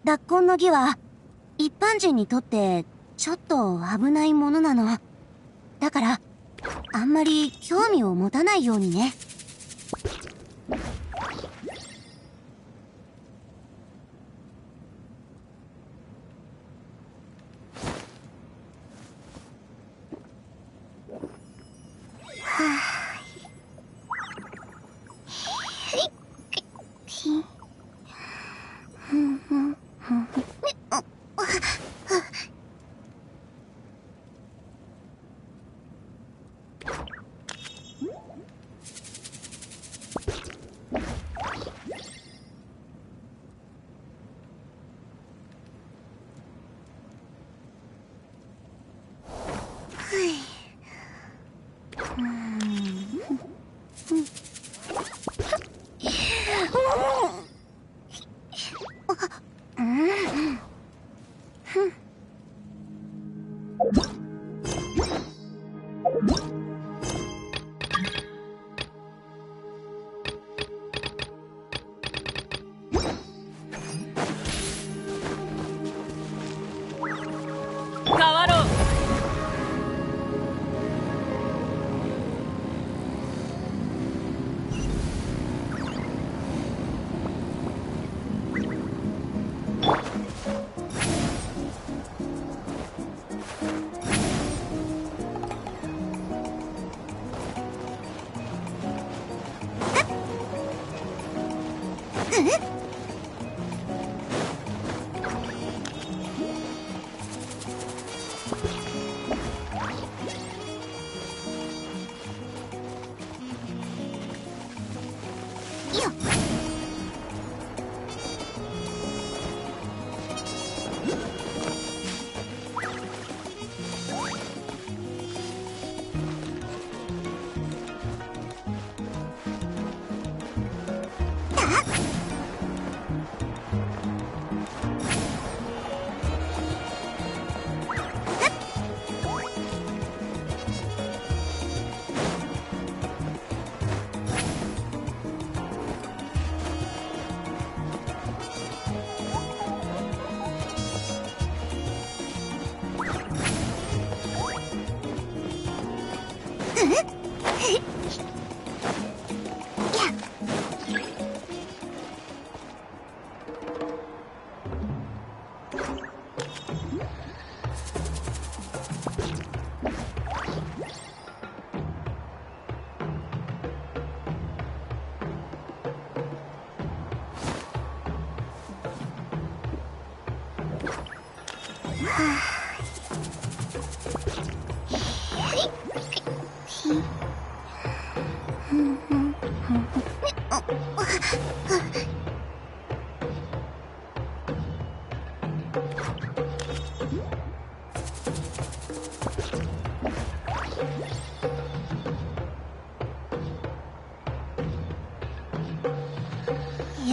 脱婚の儀は一般人にとってちょっと危ないものなの。だからあんまり興味を持たないようにね。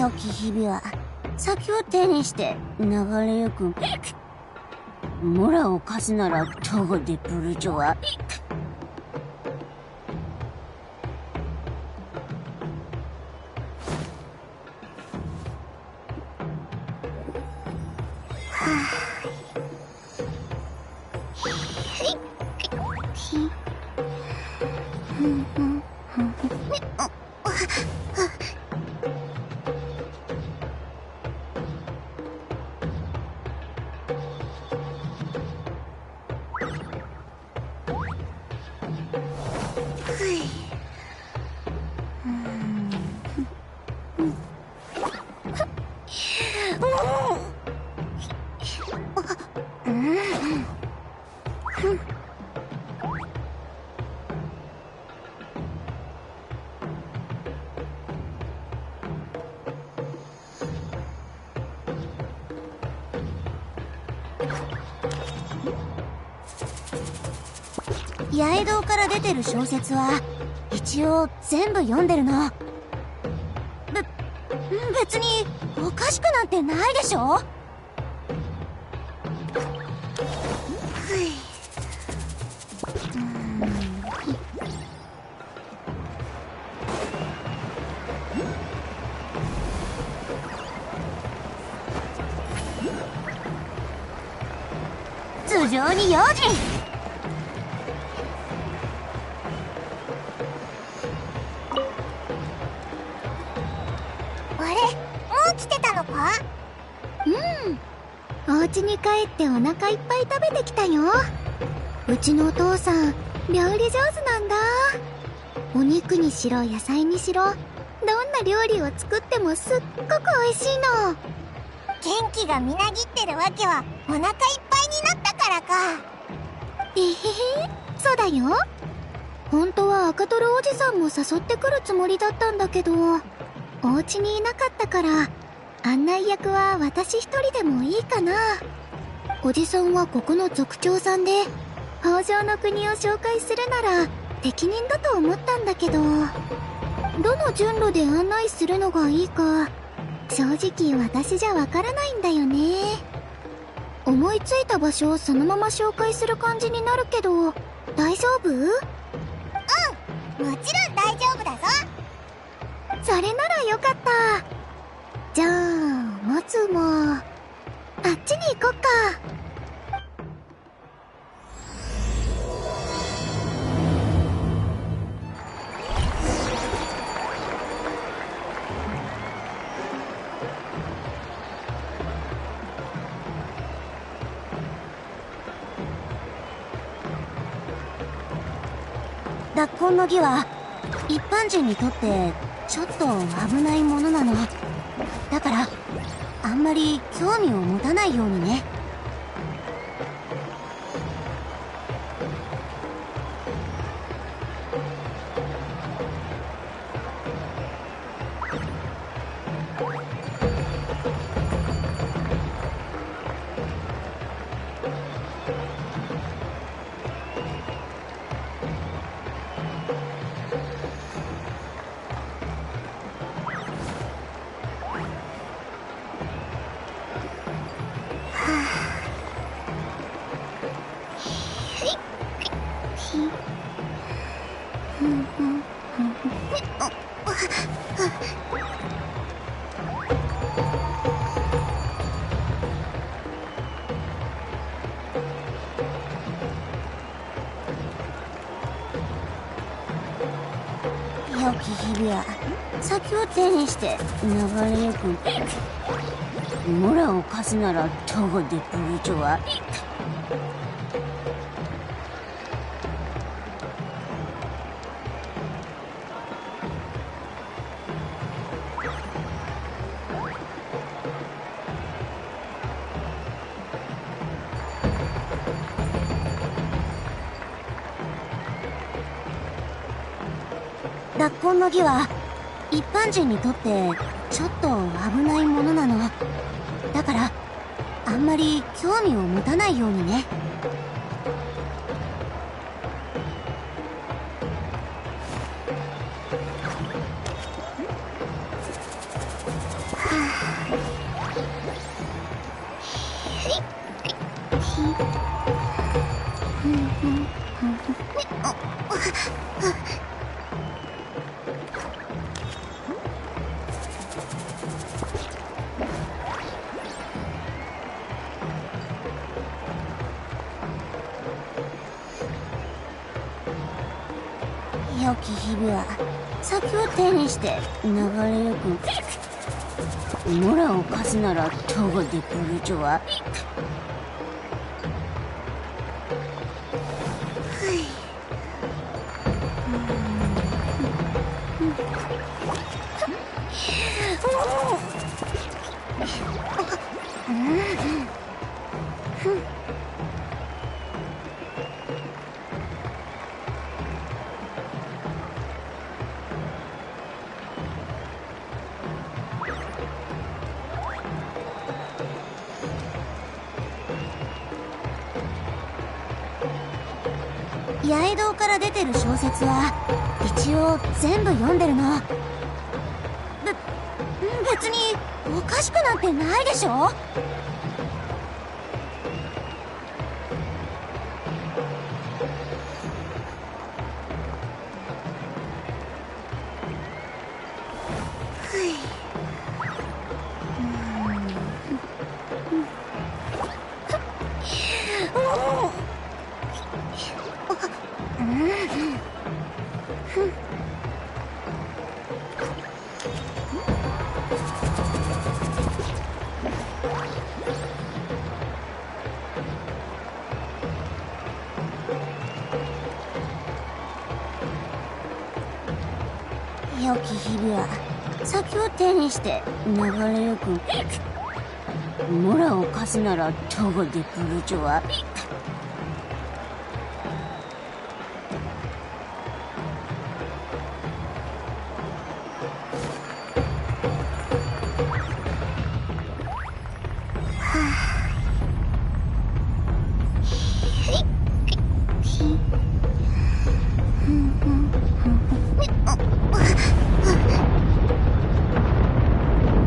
良き日々は先を手にして流れゆく村を貸すなら徒歩でブルジョワふん。八重堂から出てる小説は一応全部読んでるの。別におかしくなんてないでしょ。頭上に用心。あれ、もう来てたのか？お家に帰ってお腹いっぱい食べてきたよ。うちのお父さん料理上手なんだ。お肉にしろ野菜にしろ、どんな料理を作ってもすっごく美味しいの。元気がみなぎってるわけはお腹いっぱいになったからか。えへへ、そうだよ。本当は赤トロおじさんも誘ってくるつもりだったんだけど、お家にいなかったから案内役は私一人でもいいかな。おじさんはここの族長さんで、北条の国を紹介するなら適任だと思ったんだけど、どの順路で案内するのがいいか正直私じゃわからないんだよね。思いついた場所をそのまま紹介する感じになるけど大丈夫？もちろん大丈夫だぞ。それならよかった。じゃあまずはあっちに行こっか。脱婚の儀は一般人にとってちょっと危ないものなの。だからあんまり興味を持たないようにね。良き日々は先を手にして流れゆく。村を貸すなら徒歩でブリジョは脱婚の儀は一般人にとってちょっと危ないものなの。だからあんまり興味を持たないようにね。良き日々は先を手にして流れゆく。村を貸すなら徒歩でブリジョは八重堂から出てる小説は一応全部読んでるの。別におかしくなんてないでしょ。良き日々は先を手にして流れゆく。モラを貸すならどこで来るじゃわ。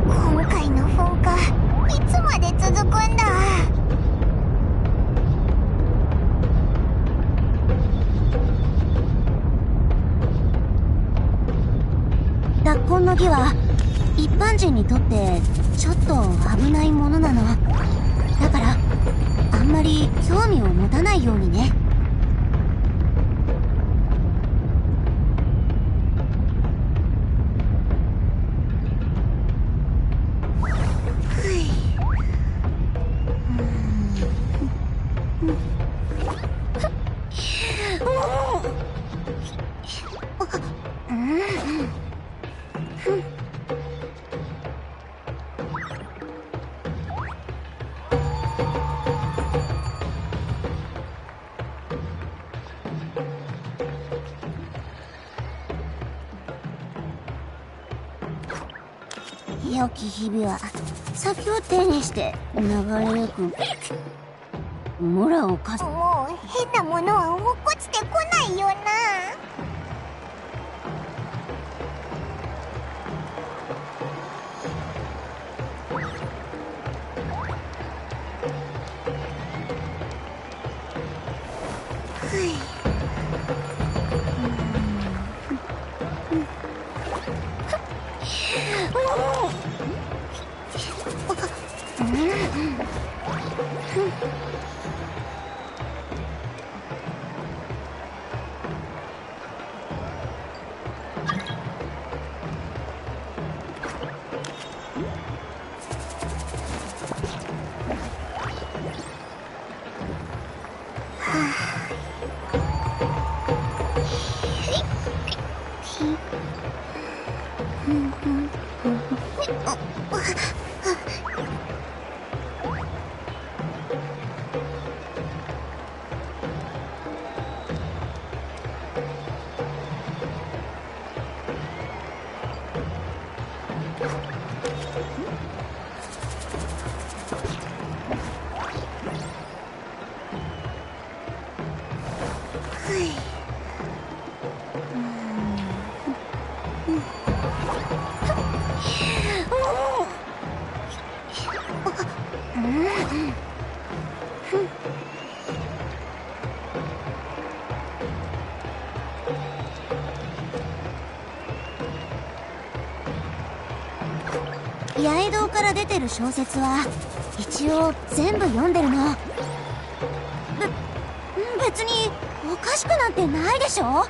今回の噴火いつまで続くんだ。脱婚の儀は一般人にとってちょっと危ないものなの。だからあんまり興味を持たないようにね。良き日々は先を手にして流れゆく。モラを貸す。もう変なものは落っこちてこないよな。八重堂から出てる小説は一応全部読んでるの。別におかしくなんてないでしょ。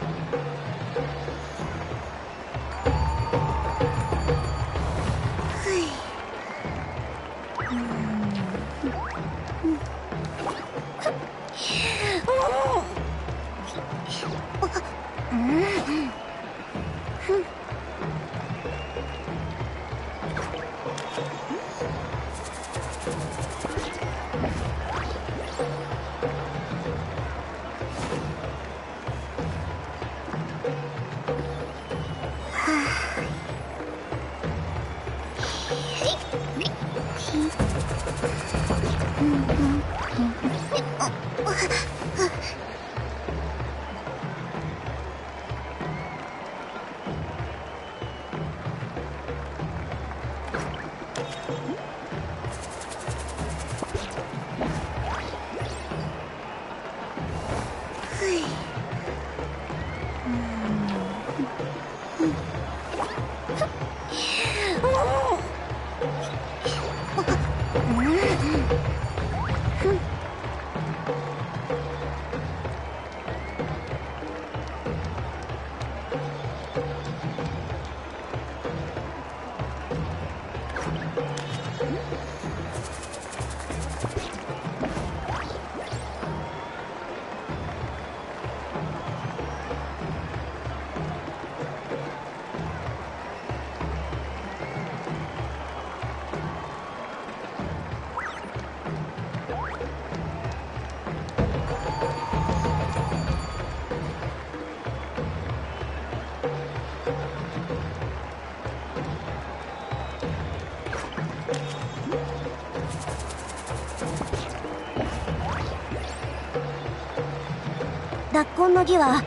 脱紺の儀は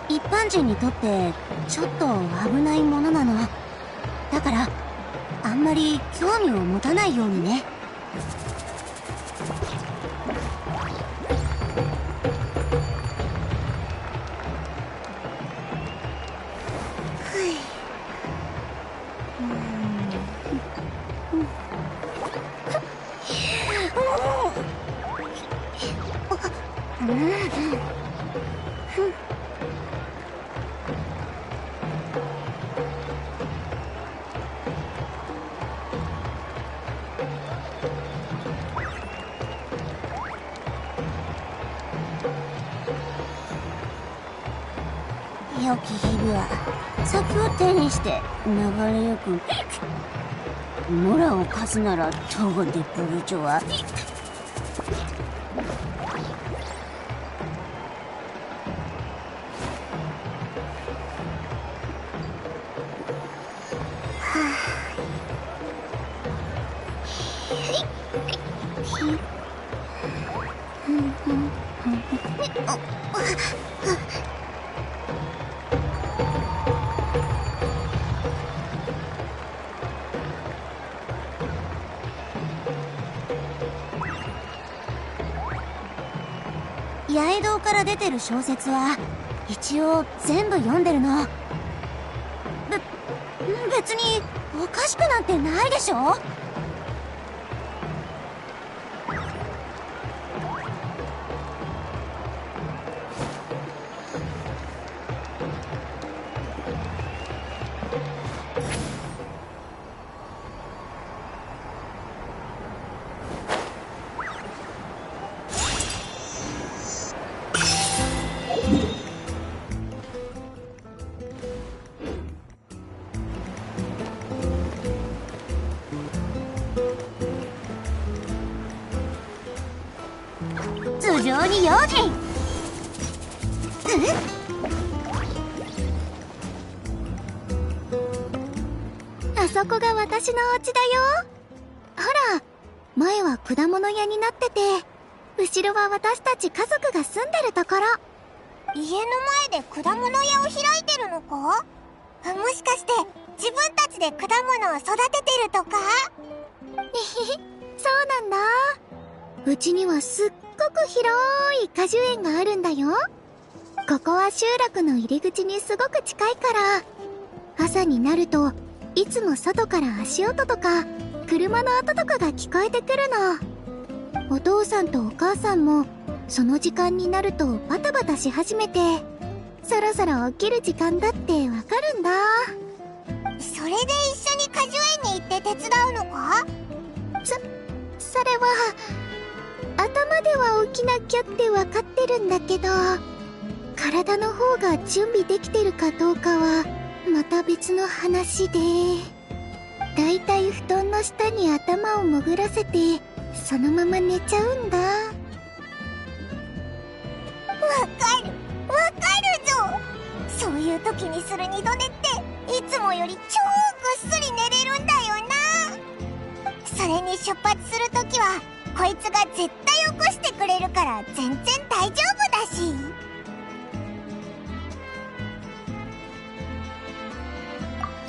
一般人にとってちょっと危ないものなの。だからあんまり興味を持たないようにね。良き日々は先を手にして流れゆく。村を貸すなら東郷デポ議長は八重堂から出てる小説は一応全部読んでるの。別におかしくなんてないでしょ。頭上に用心。あそこが私のお家だよ。ほら、前は果物屋になってて、後ろは私たち家族が住んでるところ。家の前で果物屋を開いてるのか？もしかして自分たちで果物を育ててるとか？そうなんだ。うちにはすっごく広い果樹園があるんだよ。ここは集落の入り口にすごく近いから、朝になるといつも外から足音とか車の音とかが聞こえてくるの。お父さんとお母さんもその時間になるとバタバタし始めて、そろそろ起きる時間だってわかるんだ。それで一緒に果樹園に行って手伝うのか？それは頭では起きなきゃってわかってるんだけど、体の方が準備できてるかどうかはまた別の話で、だいたい布団の下に頭を潜らせてそのまま寝ちゃうんだ。わかるぞ。そういう時にする二度寝っていつもより超ぐっすり寝れるんだよな。それに出発する時はこいつが絶対起こしてくれるから全然大丈夫だし。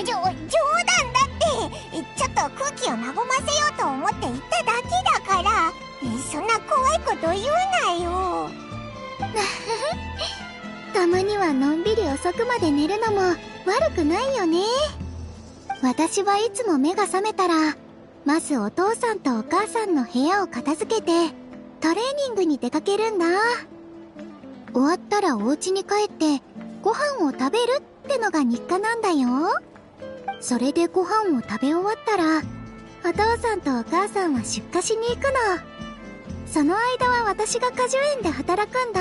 冗談だって。ちょっと空気を和ませようと思って言っただけだから、そんな怖いこと言うなよ。たまにはのんびり遅くまで寝るのも悪くないよね。私はいつも目が覚めたら、まずお父さんとお母さんの部屋を片付けてトレーニングに出かけるんだ。終わったらお家に帰ってご飯を食べるってのが日課なんだよ。それでご飯を食べ終わったら、お父さんとお母さんは出荷しに行くの。その間は私が果樹園で働くんだ。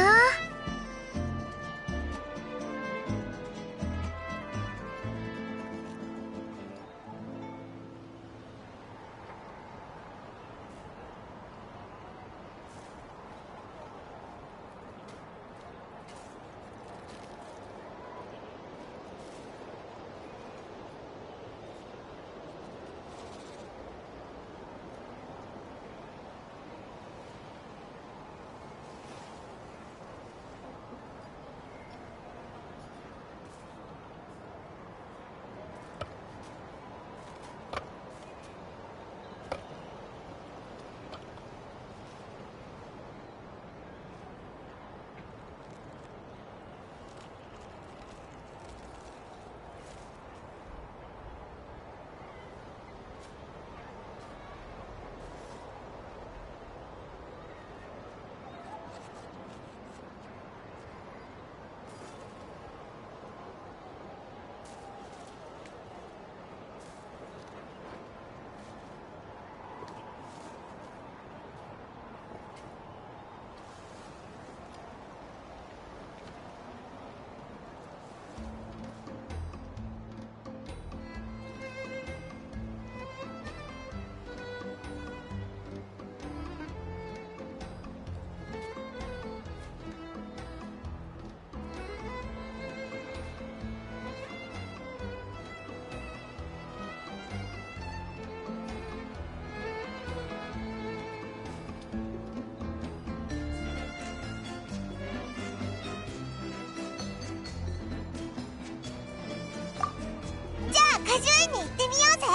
果樹園に行ってみようぜ。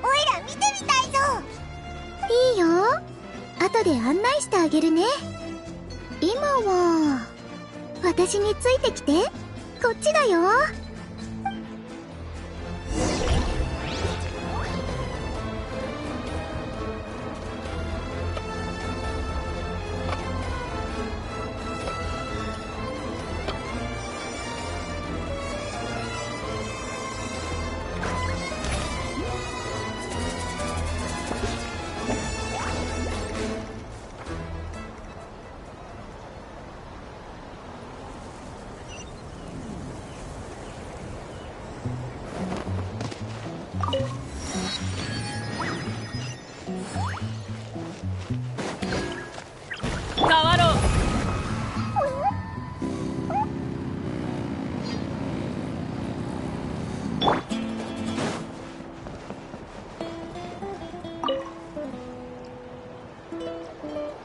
おいら見てみたいぞ。いいよ。後で案内してあげるね。今は私についてきて。こっちだよ。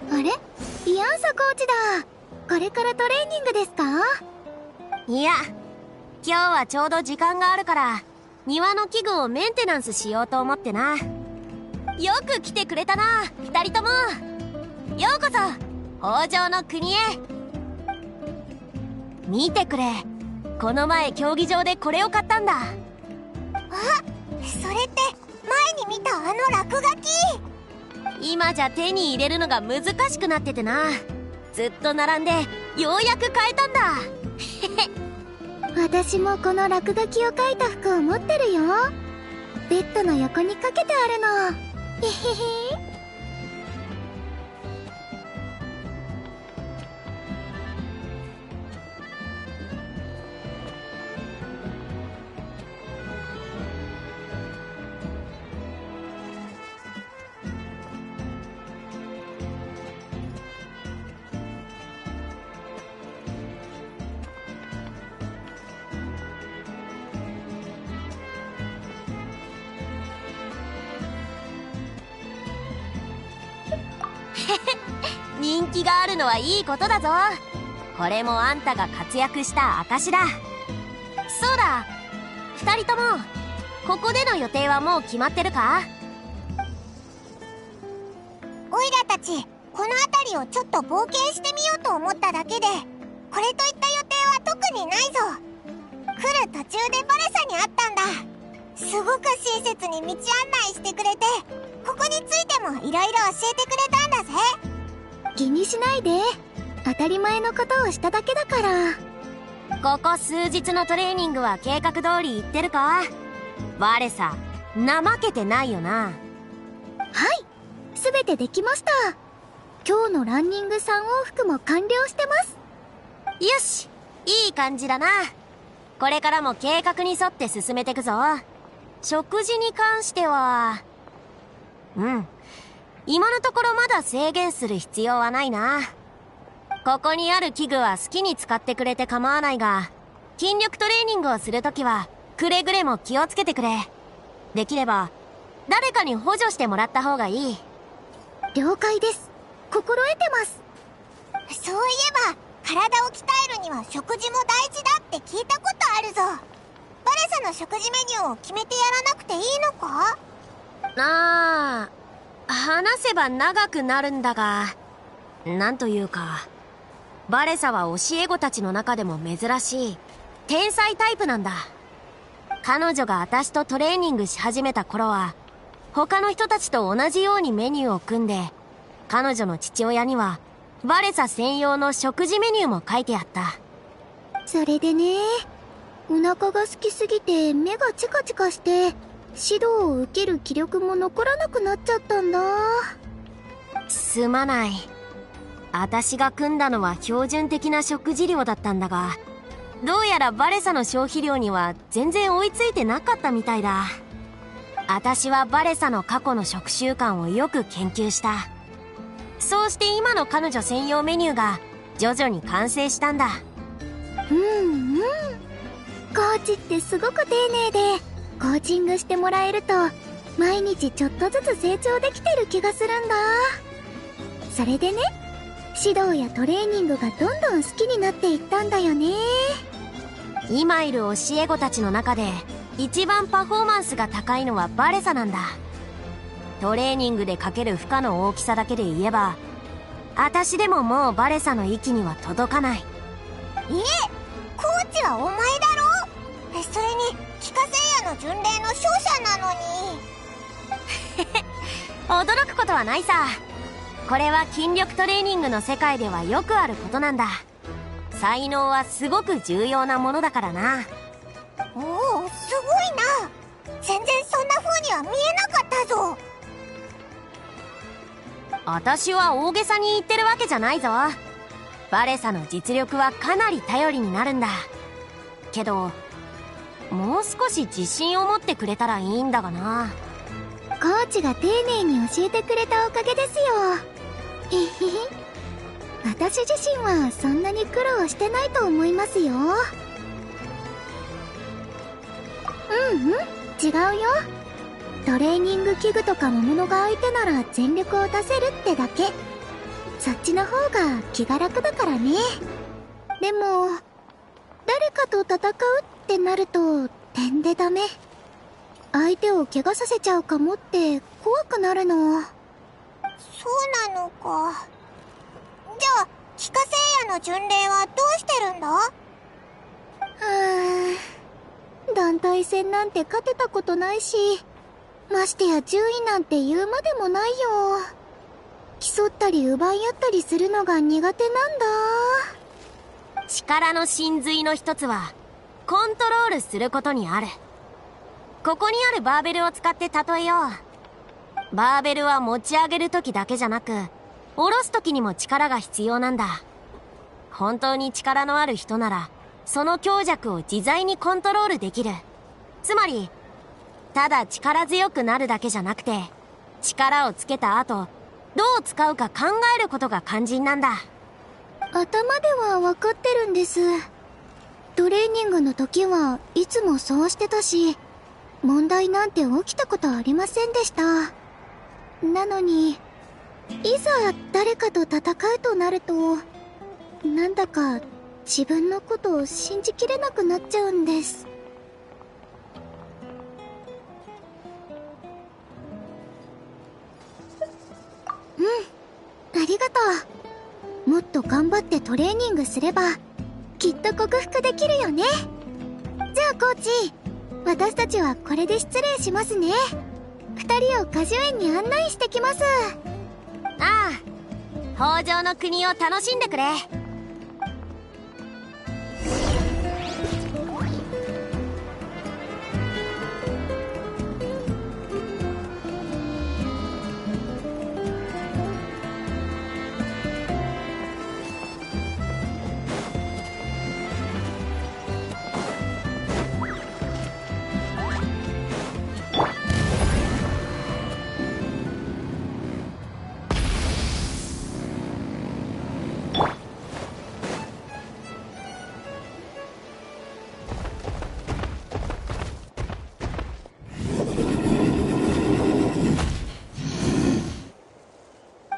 あれ？イアンサコーチだ。これからトレーニングですか？いや、今日はちょうど時間があるから庭の器具をメンテナンスしようと思ってな。よく来てくれたな、二人とも。ようこそ豊穣の国へ。見てくれ、この前競技場でこれを買ったんだ。あ、それって前に見たあの落書き。今じゃ手に入れるのが難しくなっててな。ずっと並んでようやく買えたんだ。私もこの落書きを描いた服を持ってるよ。ベッドの横にかけてあるの。へへへ。人気があるのはいいことだぞ。これもあんたが活躍した証だ。そうだ、二人ともここでの予定はもう決まってるか？オイラたちこの辺りをちょっと冒険してみようと思っただけで、これといった予定は特にないぞ。来る途中でバレサに会ったんだ。すごく親切に道案内してくれて、ここについてもいろいろ教えてくれたんだぜ。気にしないで。当たり前のことをしただけだから。ここ数日のトレーニングは計画通り行ってるか？バレサ、怠けてないよな。はい、すべてできました。今日のランニング3往復も完了してます。よし、いい感じだな。これからも計画に沿って進めてくぞ。食事に関しては今のところまだ制限する必要はないな。ここにある器具は好きに使ってくれて構わないが、筋力トレーニングをするときはくれぐれも気をつけてくれ。できれば誰かに補助してもらった方がいい。了解です。心得てます。そういえば体を鍛えるには食事も大事だって聞いたことあるぞ。バレサの食事メニューを決めてやらなくていいのか？話せば長くなるんだが、なんというか、バレサは教え子たちの中でも珍しい天才タイプなんだ。彼女が私とトレーニングし始めた頃は、他の人たちと同じようにメニューを組んで、彼女の父親にはバレサ専用の食事メニューも書いてあった。それでね、お腹が空きすぎて目がチカチカして指導を受ける気力も残らなくなっちゃったんだ。すまない。私が組んだのは標準的な食事量だったんだが、どうやらバレサの消費量には全然追いついてなかったみたいだ。私はバレサの過去の食習慣をよく研究した。そうして今の彼女専用メニューが徐々に完成したんだ。コーチってすごく丁寧で、コーチングしてもらえると毎日ちょっとずつ成長できてる気がするんだ。それでね、指導やトレーニングがどんどん好きになっていったんだよね。今いる教え子たちの中で一番パフォーマンスが高いのはバレサなんだ。トレーニングでかける負荷の大きさだけで言えば、私でももうバレサの域には届かない。コーチはお前だろ？それに帰化聖夜の巡礼の勝者なのに。驚くことはないさ。これは筋力トレーニングの世界ではよくあることなんだ。才能はすごく重要なものだからな。おお、すごいな。全然そんな風には見えなかったぞ。私は大げさに言ってるわけじゃないぞ。バレサの実力はかなり頼りになるんだ。けどもう少し自信を持ってくれたらいいんだがな。コーチが丁寧に教えてくれたおかげですよ。へへへ。私自身はそんなに苦労してないと思いますよ。違うよ。トレーニング器具とか魔物が相手なら全力を出せるってだけ。そっちの方が気が楽だからね。でも誰かと戦うってなると点でダメ。相手を怪我させちゃうかもって怖くなるの。そうなのか。じゃあ帰化聖夜の巡礼はどうしてるんだ？団体戦なんて勝てたことないし、ましてや順位なんて言うまでもないよ。競ったり奪い合ったりするのが苦手なんだ。力の真髄の一つはコントロールすることにある。ここにあるバーベルを使って例えよう。バーベルは持ち上げる時だけじゃなく、下ろす時にも力が必要なんだ。本当に力のある人ならその強弱を自在にコントロールできる。つまりただ力強くなるだけじゃなくて、力をつけた後どう使うか考えることが肝心なんだ。頭では分かってるんです。トレーニングの時はいつもそうしてたし、問題なんて起きたことありませんでした。なのにいざ誰かと戦うとなると、なんだか自分のことを信じきれなくなっちゃうんです。ありがとう。もっと頑張ってトレーニングすれば、きっと克服できるよね。じゃあコーチ、私たちはこれで失礼しますね。2人を果樹園に案内してきます。ああ、豊穣の国を楽しんでくれ。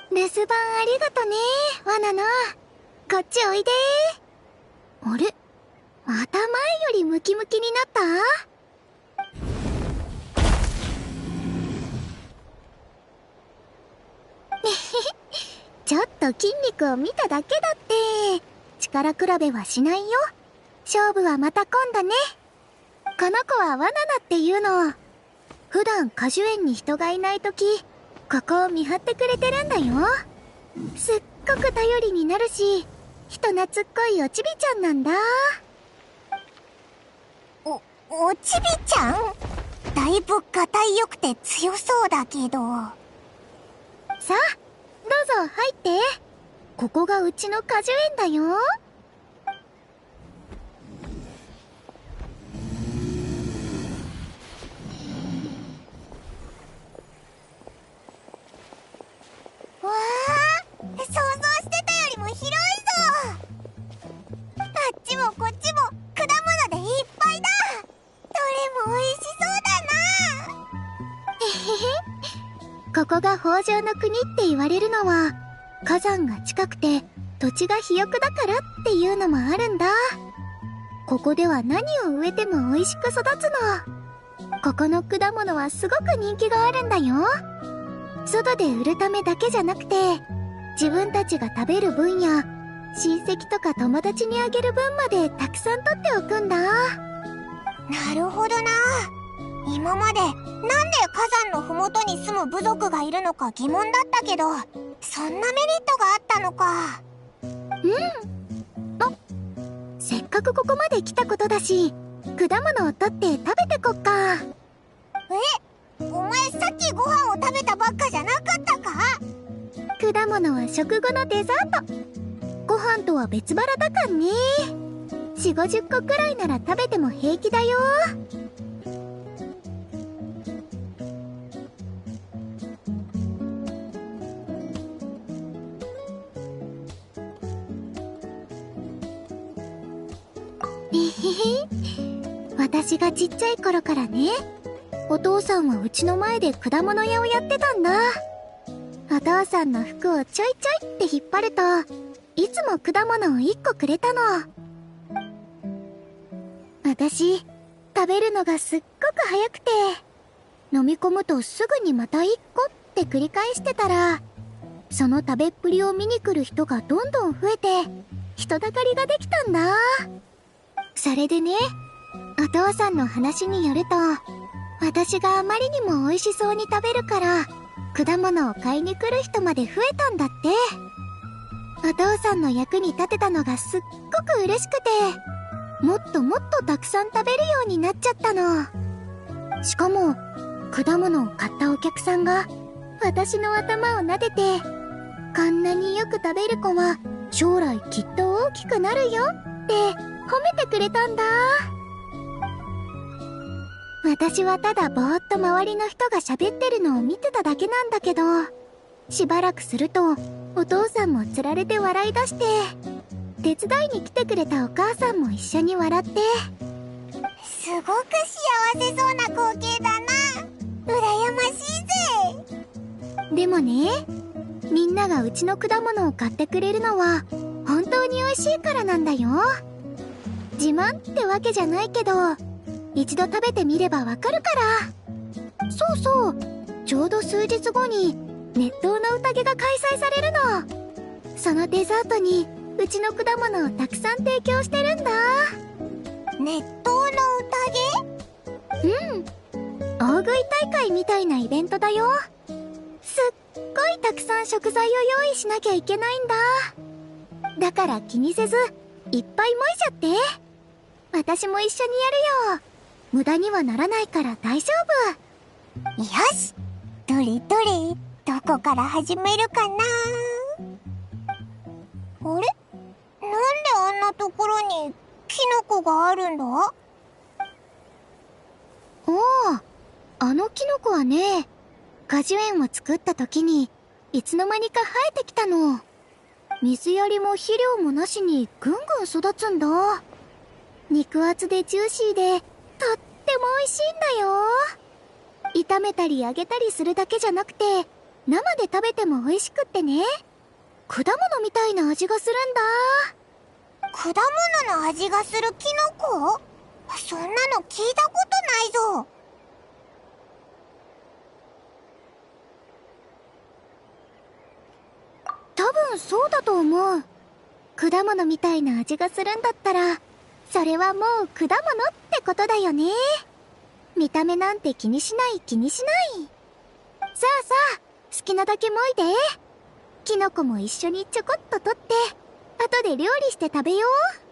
留守番ありがとね、わなの。こっちおいでー。あれ、また前よりムキムキになった？ちょっと筋肉を見ただけだって。力比べはしないよ。勝負はまた今度ね。この子はわなだっていうの。普段果樹園に人がいないとき、ここを見張ってくれてるんだよ。すっごく頼りになるし、人懐っこいおちびちゃんなんだ。おちびちゃん？だいぶがたいよくて強そうだけど。さあ、どうぞ入って。ここがうちの果樹園だよ。わあ、想像してたよりも広いぞ。あっちもこっちも果物でいっぱいだ。どれも美味しそうだな。ここが豊穣の国って言われるのは、火山が近くて土地が肥沃だからっていうのもあるんだ。ここでは何を植えても美味しく育つの。ここの果物はすごく人気があるんだよ。外で売るためだけじゃなくて、自分たちが食べる分や親戚とか友達にあげる分までたくさん取っておくんだ。なるほどな。今までなんで火山のふもとに住む部族がいるのか疑問だったけど、そんなメリットがあったのか。せっかくここまで来たことだし、果物を取って食べてこっか。お前さっきご飯を食べたばっかじゃなかったか？果物は食後のデザート。ご飯とは別腹だかんね。4、50個くらいなら食べても平気だよ。私がちっちゃい頃からね、お父さんはうちの前で果物屋をやってたんだ。お父さんの服をちょいちょいって引っ張ると、いつも果物を1個くれたの。私、食べるのがすっごく早くて、飲み込むとすぐにまた1個って繰り返してたら、その食べっぷりを見に来る人がどんどん増えて、人だかりができたんだ。それでね、お父さんの話によると、私があまりにも美味しそうに食べるから、果物を買いに来る人まで増えたんだって。お父さんの役に立てたのがすっごく嬉しくて、もっともっとたくさん食べるようになっちゃったの。しかも、果物を買ったお客さんが、私の頭を撫でて、こんなによく食べる子は、将来きっと大きくなるよって褒めてくれたんだ。私はただぼーっと周りの人が喋ってるのを見てただけなんだけど、しばらくするとお父さんもつられて笑い出して、手伝いに来てくれたお母さんも一緒に笑って、すごく幸せそうな光景だな。羨ましいぜ。でもね、みんながうちの果物を買ってくれるのは本当に美味しいからなんだよ。自慢ってわけじゃないけど、一度食べてみればわかるから。そうそう、ちょうど数日後に熱湯の宴が開催されるの。そのデザートにうちの果物をたくさん提供してるんだ。熱湯のうん、大食い大会みたいなイベントだよ。すっごいたくさん食材を用意しなきゃいけないんだ。だから気にせずいっぱい燃いちゃって。私も一緒にやるよ。無駄にはならないから大丈よし、どれどれ、どこから始めるかな。あれ、なんであんなところにキノコがあるんだ。夫。おお、あのキノコはね、果樹園を作った時にいつの間にか生えてきたの。水やりも肥料もなしにぐんぐん育つんだ。肉厚でジューシーでとっても美味しいんだよ。炒めたり揚げたりするだけじゃなくて生で食べても美味しくってね、果物みたいな味がするんだ。果物の味がするキノコ？そんなの聞いたことないぞ。多分そうだと思う。果物みたいな味がするんだったらそれはもう果物ってことだよね。見た目なんて気にしない気にしない。さあさあ、好きなだけもいで。キノコも一緒にちょこっと取って後で料理して食べよう。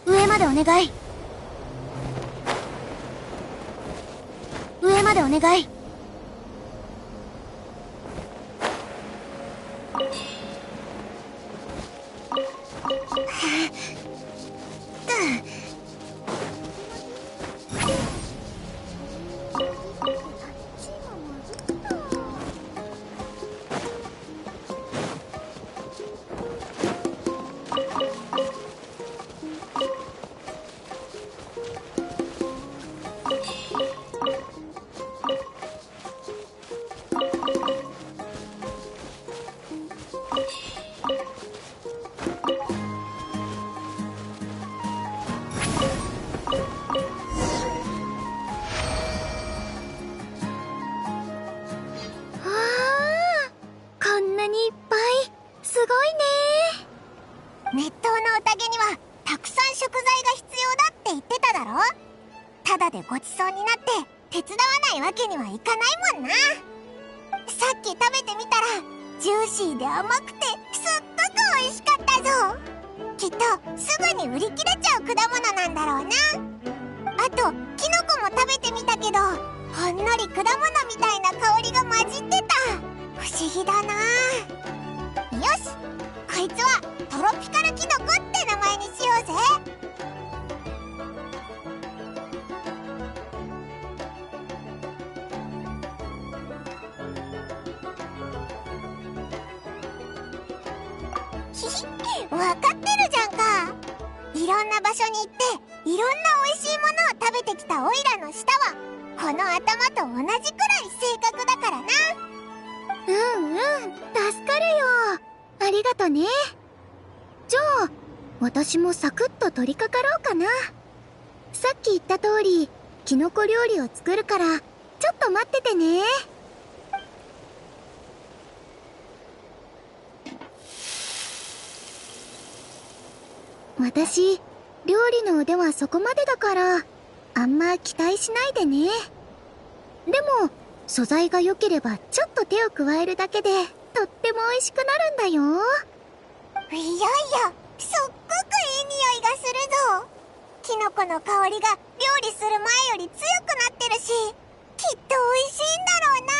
上までお願い。上までお願い。熱湯の宴にはたくさん食材が必要だって言ってただろ。ただでごちそうになって手伝わないわけにはいかないもんな。さっき食べてみたらジューシーで甘くてすっごく美味しかったぞ。きっとすぐに売り切れちゃう果物なんだろうな。あとキノコも食べてみたけどほんのり果物みたいな香りが混じってた。不思議だな。よし、こいつはトロピカルキノコって名前にしようぜ。ひひ、わかってるじゃんか。いろんな場所に行っていろんな美味しいものを食べてきたオイラの舌はこの頭と同じくらい正確だからな。うんうん、助かるよ。ありがとね。じゃあ私もサクッと取り掛かろうかな。さっき言った通りキノコ料理を作るからちょっと待っててね。私料理の腕はそこまでだから、あんま期待しないでね。でも、素材が良ければちょっと手を加えるだけで、とっても美味しくなるんだよ。いやいや、すっごくいい匂いがするぞ。キノコの香りが料理する前より強くなってるし、きっと美味しいんだろうな。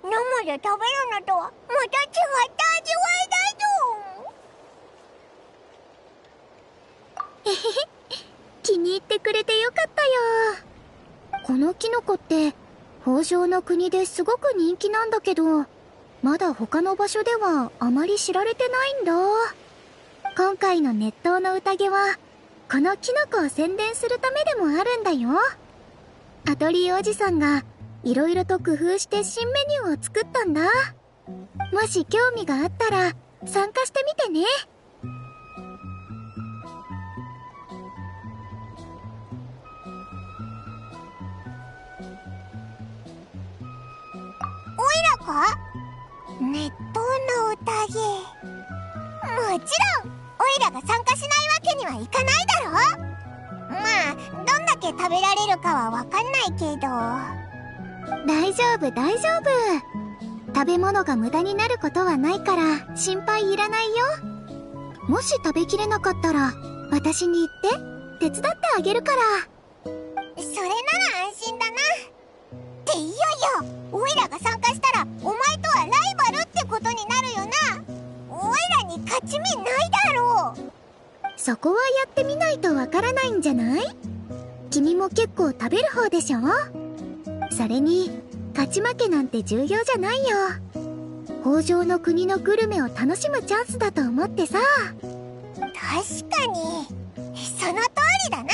生で食べるのとはまた違った味わいだぞ。へへへ、気に入ってくれてよかったよ。このキノコって北条の国ですごく人気なんだけど、まだ他の場所ではあまり知られてないんだ。今回の熱湯の宴はこのキノコを宣伝するためでもあるんだよ。アトリエおじさんがいろいろと工夫して新メニューを作ったんだ。もし興味があったら参加してみてね。おいらか？熱湯の宴。もちろんおいらが参加しないわけにはいかないだろ。まあどんだけ食べられるかはわかんないけど。大丈夫大丈夫。食べ物が無駄になることはないから心配いらないよ。もし食べきれなかったら私に言って手伝ってあげるから。それなら安心だな。っていよいよおいらが参加したらお前とはライバルってことになるよな。おいらに勝ち目ないだろう。そこはやってみないとわからないんじゃない？君も結構食べる方でしょ？それに勝ち負けなんて重要じゃないよ。北条の国のグルメを楽しむチャンスだと思ってさ。確かにその通りだな。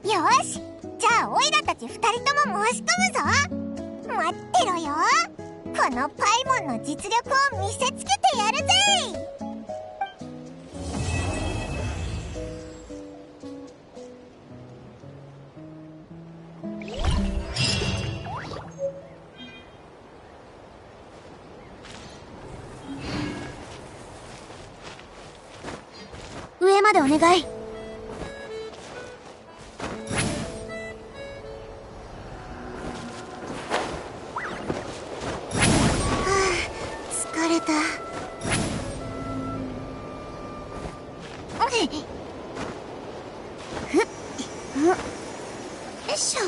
よし、じゃあオイラたち2人とも申し込むぞ。待ってろよ。このパイモンの実力を見せつけてやるぜ。上までお願い。疲れた。よいしょ。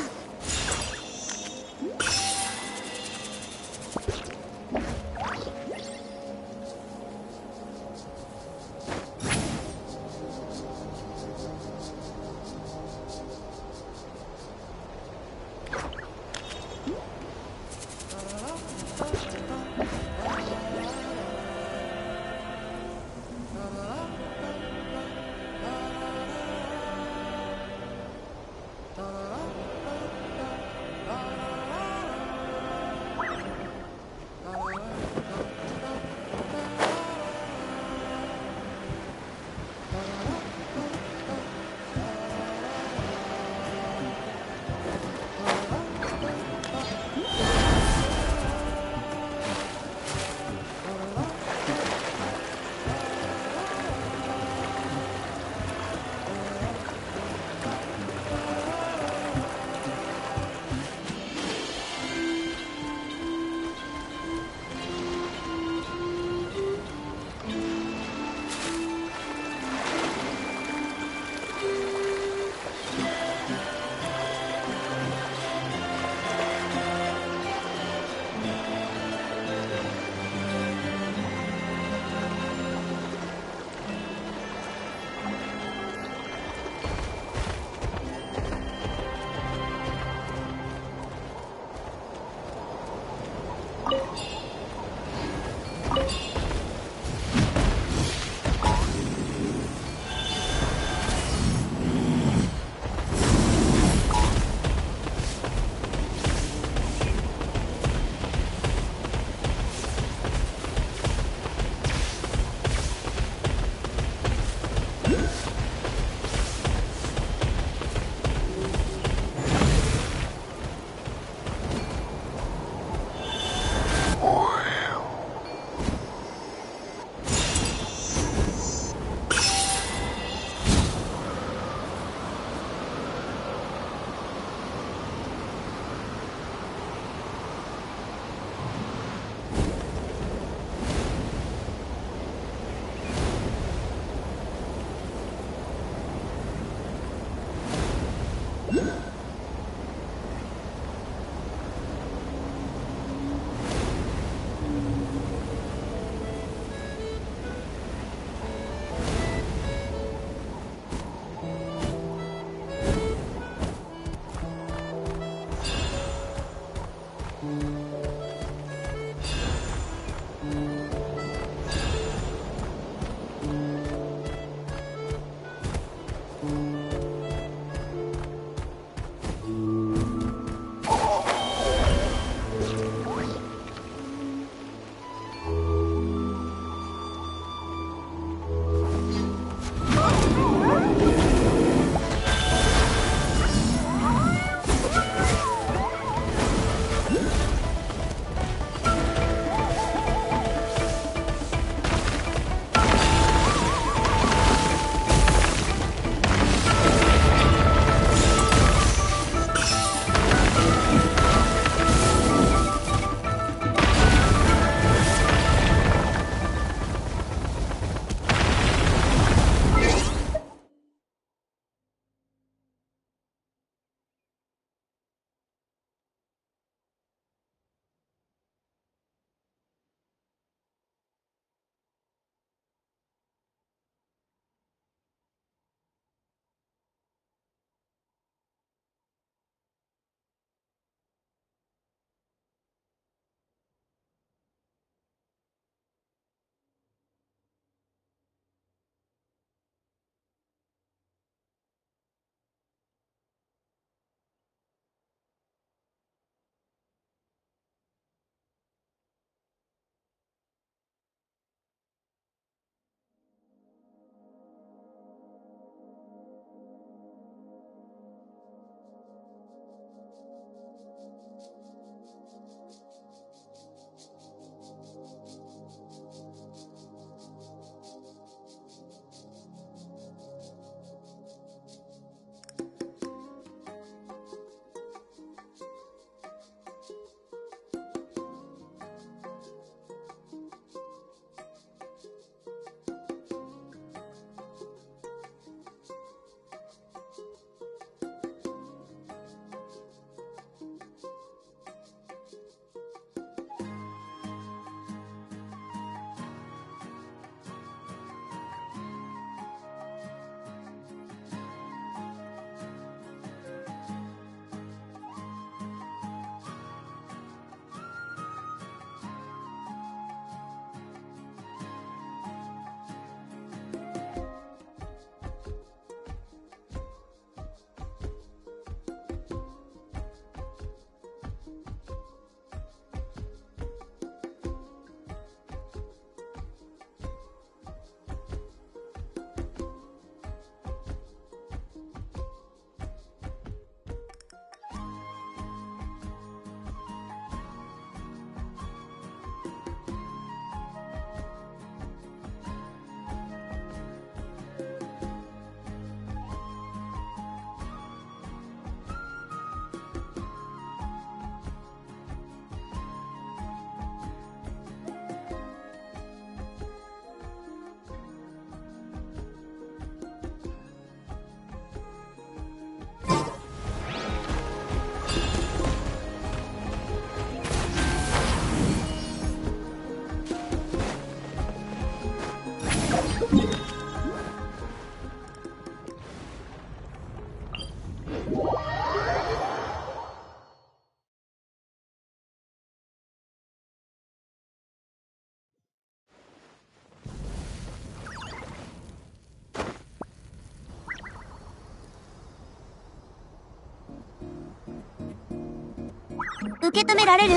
受け止められる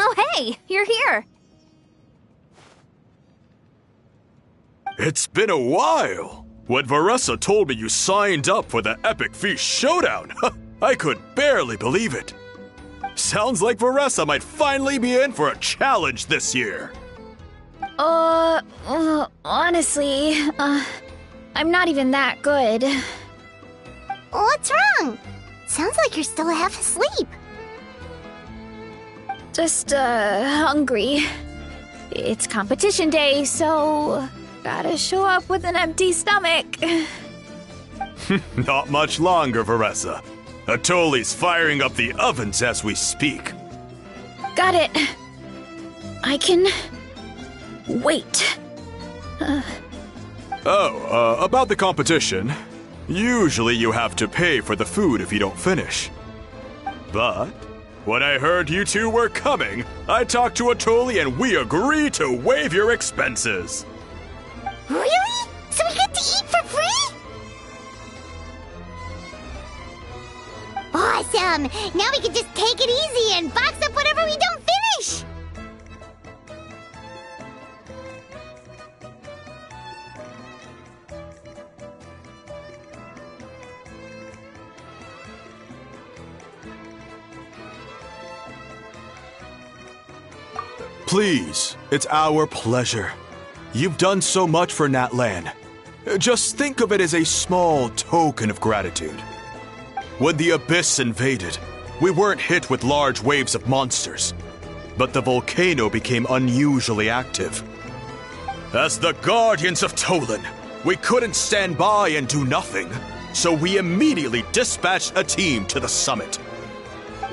？Oh, hey, you're here. It's been a while. When Varessa told me you signed up for the Epic Feast Showdown, I could barely believe it. Sounds like Varessa might finally be in for a challenge this year. Honestly, I'm not even that good. What's wrong? Sounds like you're still half asleep. Just, hungry. It's competition day, so gotta show up with an empty stomach. Not much longer, Varessa. Atoli's firing up the ovens as we speak. Got it. I can wait. About the competition. Usually you have to pay for the food if you don't finish. But when I heard you two were coming, I talked to Atoli and we agreed to waive your expenses. Really? So we get to eat for free? Awesome! Now we can just take it easy and box up whatever we don't finish! Please, it's our pleasure. You've done so much for Natlan. Just think of it as a small token of gratitude. When the Abyss invaded, we weren't hit with large waves of monsters, but the volcano became unusually active. As the Guardians of Tolan, we couldn't stand by and do nothing, so we immediately dispatched a team to the summit.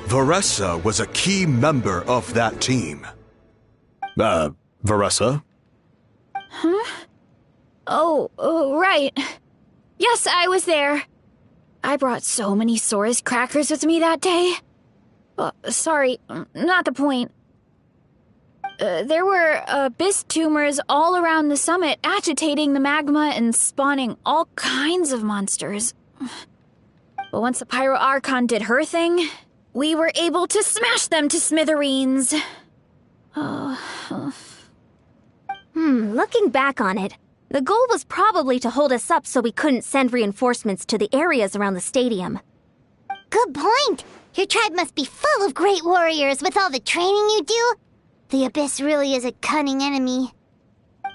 Veressa was a key member of that team. Veressa? Huh? Oh, right. Yes, I was there. I brought so many Sora's crackers with me that day. Sorry, not the point. There were abyss tumors all around the summit, agitating the magma and spawning all kinds of monsters. But once the Pyro Archon did her thing, we were able to smash them to smithereens. Looking back on it, the goal was probably to hold us up so we couldn't send reinforcements to the areas around the stadium. Good point! Your tribe must be full of great warriors with all the training you do. The Abyss really is a cunning enemy.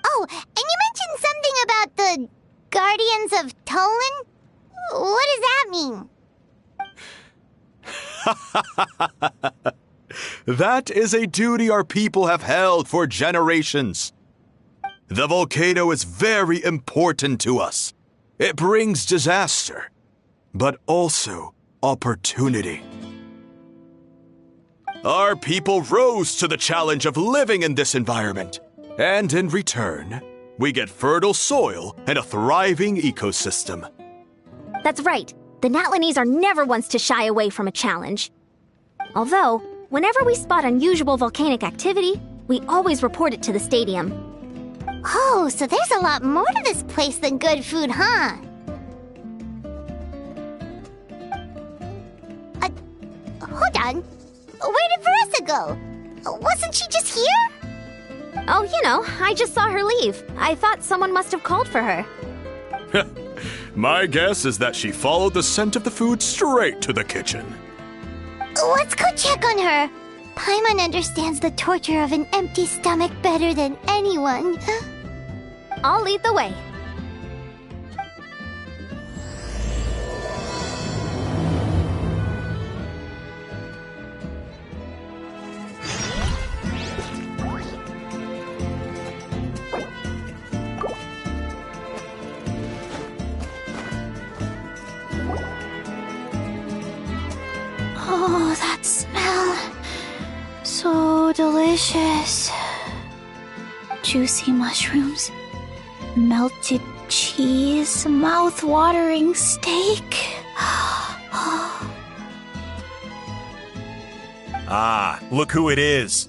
Oh, and you mentioned something about the Guardians of Tolan? What does that mean? That is a duty our people have held for generations. The volcano is very important to us. It brings disaster, but also opportunity. Our people rose to the challenge of living in this environment, and in return, we get fertile soil and a thriving ecosystem. That's right. The Natlanese are never ones to shy away from a challenge. Although, whenever we spot unusual volcanic activity, we always report it to the stadium. Oh, so there's a lot more to this place than good food, huh? Hold on. Where did Veressa go? Wasn't she just here? Oh, I just saw her leave. I thought someone must have called for her. My guess is that she followed the scent of the food straight to the kitchen. Let's go check on her. Paimon understands the torture of an empty stomach better than anyone. I'll lead the way. Oh, that smell. So delicious. Juicy mushrooms, melted cheese, mouth-watering steak. Ah, look who it is.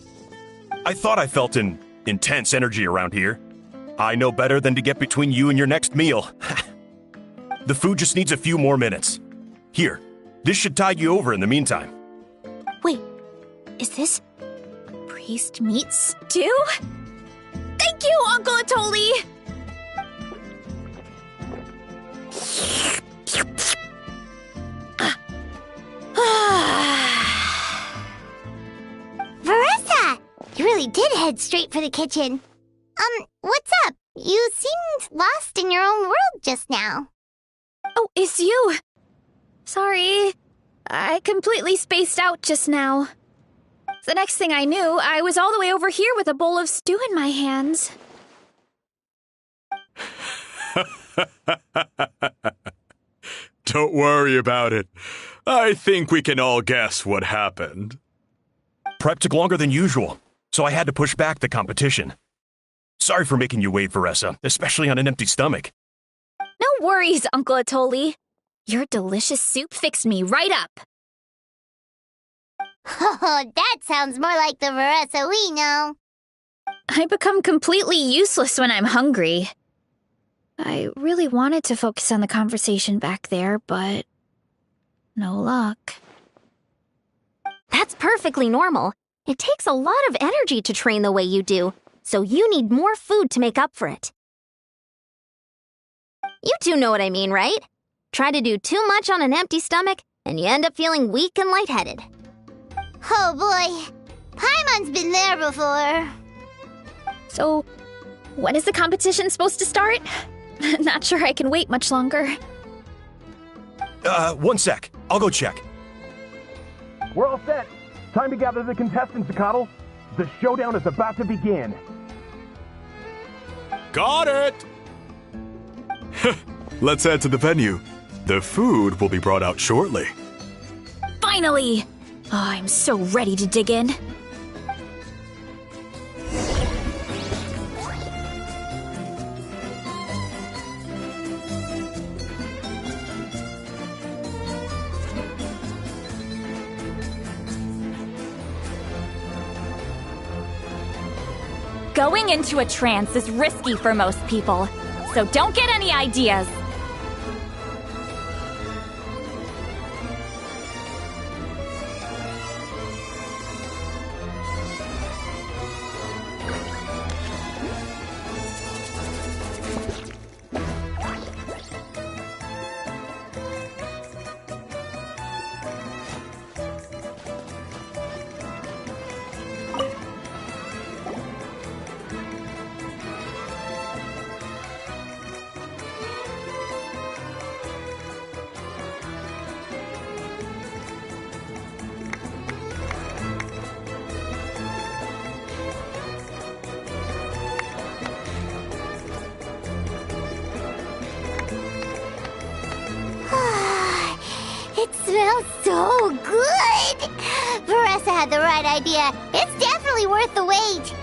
I thought I felt an intense energy around here. I know better than to get between you and your next meal. The food just needs a few more minutes. Here, this should tide you over in the meantime. Wait, is this priest meat stew? Thank you, Uncle Atoli! Veressa! You really did head straight for the kitchen. What's up? You seemed lost in your own world just now. Oh, it's you. Sorry. I completely spaced out just now. The next thing I knew, I was all the way over here with a bowl of stew in my hands. Don't worry about it. I think we can all guess what happened. Prep took longer than usual, so I had to push back the competition. Sorry for making you wait, Veressa, especially on an empty stomach. No worries, Uncle Atoli. Your delicious soup fixed me right up. Oh, that sounds more like the Veressa we know. I become completely useless when I'm hungry. I really wanted to focus on the conversation back there, but no luck. That's perfectly normal. It takes a lot of energy to train the way you do, so you need more food to make up for it. You two know what I mean, right? Try to do too much on an empty stomach, and you end up feeling weak and lightheaded. Oh boy, Paimon's been there before. So, when is the competition supposed to start? Not sure I can wait much longer. 1 sec. I'll go check. We're all set. Time to gather the contestants, Akatl. The showdown is about to begin. Got it! Let's head to the venue. The food will be brought out shortly. Finally! Oh, I'm so ready to dig in. Going into a trance is risky for most people, so don't get any ideas. It smells so good! Veressa had the right idea. It's definitely worth the wait.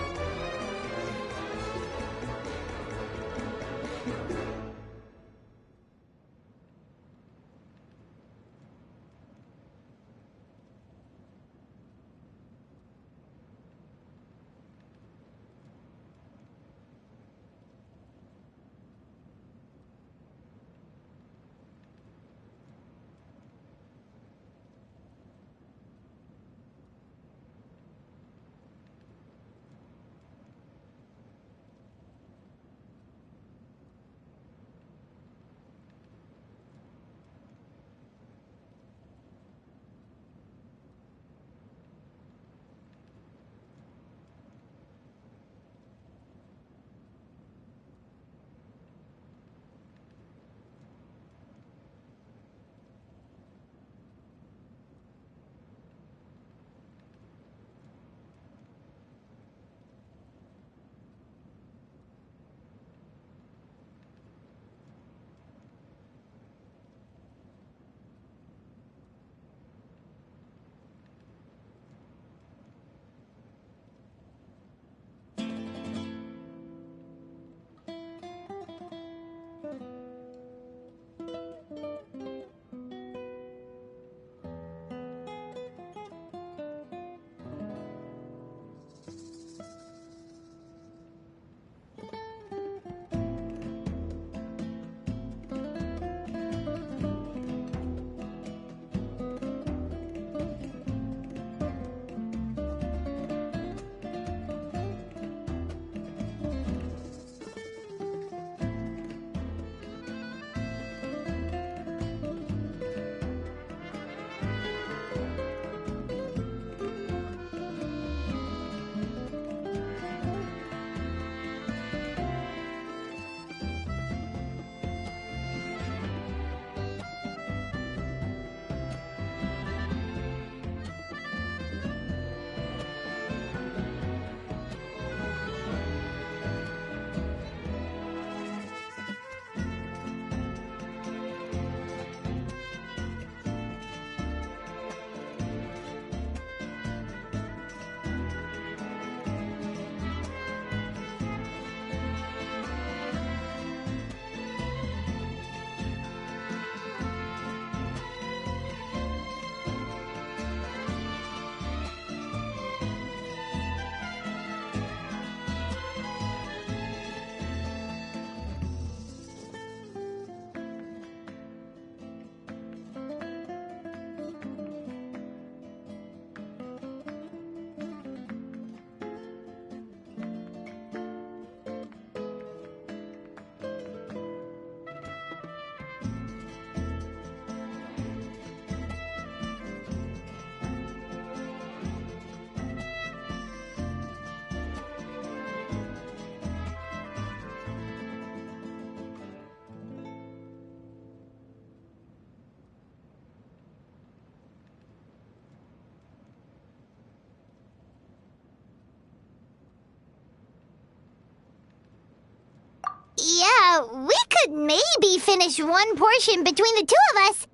We could maybe finish one portion between the two of us.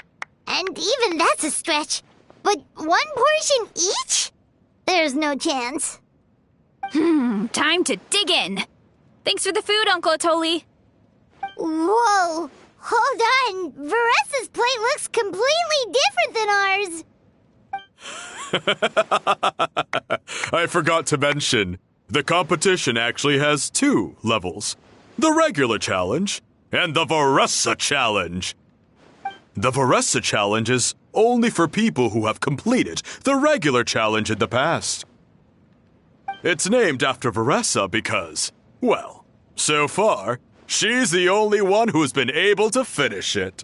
And even that's a stretch. But one portion each? There's no chance. Time to dig in. Thanks for the food, Uncle Atoli. Whoa! Hold on! Veressa's plate looks completely different than ours! I forgot to mention, the competition actually has 2 levels. The regular challenge and the Veressa challenge. The Veressa challenge is only for people who have completed the regular challenge in the past. It's named after Veressa because, well, so far, she's the only one who's been able to finish it.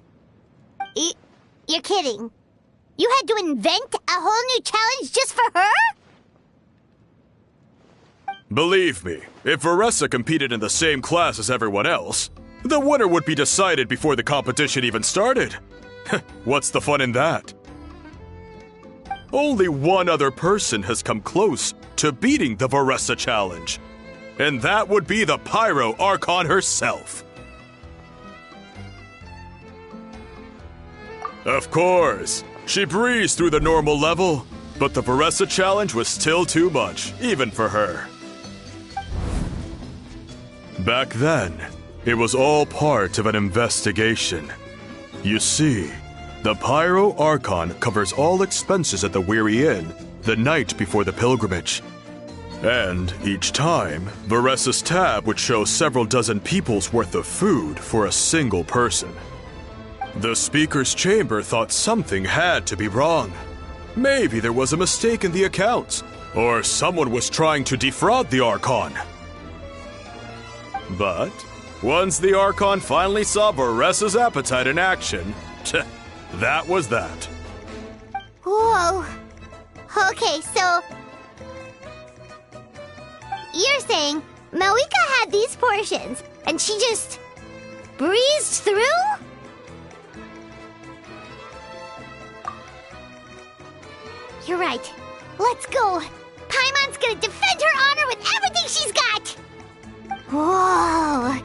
You're kidding. You had to invent a whole new challenge just for her? Believe me, if Veressa competed in the same class as everyone else, the winner would be decided before the competition even started. What's the fun in that? Only one other person has come close to beating the Veressa challenge, and that would be the Pyro Archon herself. Of course, she breezed through the normal level, but the Veressa challenge was still too much, even for her. Back then, it was all part of an investigation. You see, the Pyro Archon covers all expenses at the Weary Inn the night before the pilgrimage. And each time, Veressa's tab would show several dozen people's worth of food for a single person. The speaker's chamber thought something had to be wrong. Maybe there was a mistake in the accounts, or someone was trying to defraud the Archon. But once the Archon finally saw Veressa's appetite in action, that was that. Whoa. Okay, so... You're saying Mawika had these portions, and she just breezed through? You're right. Let's go. Paimon's gonna defend her honor with everything she's got! Whoa!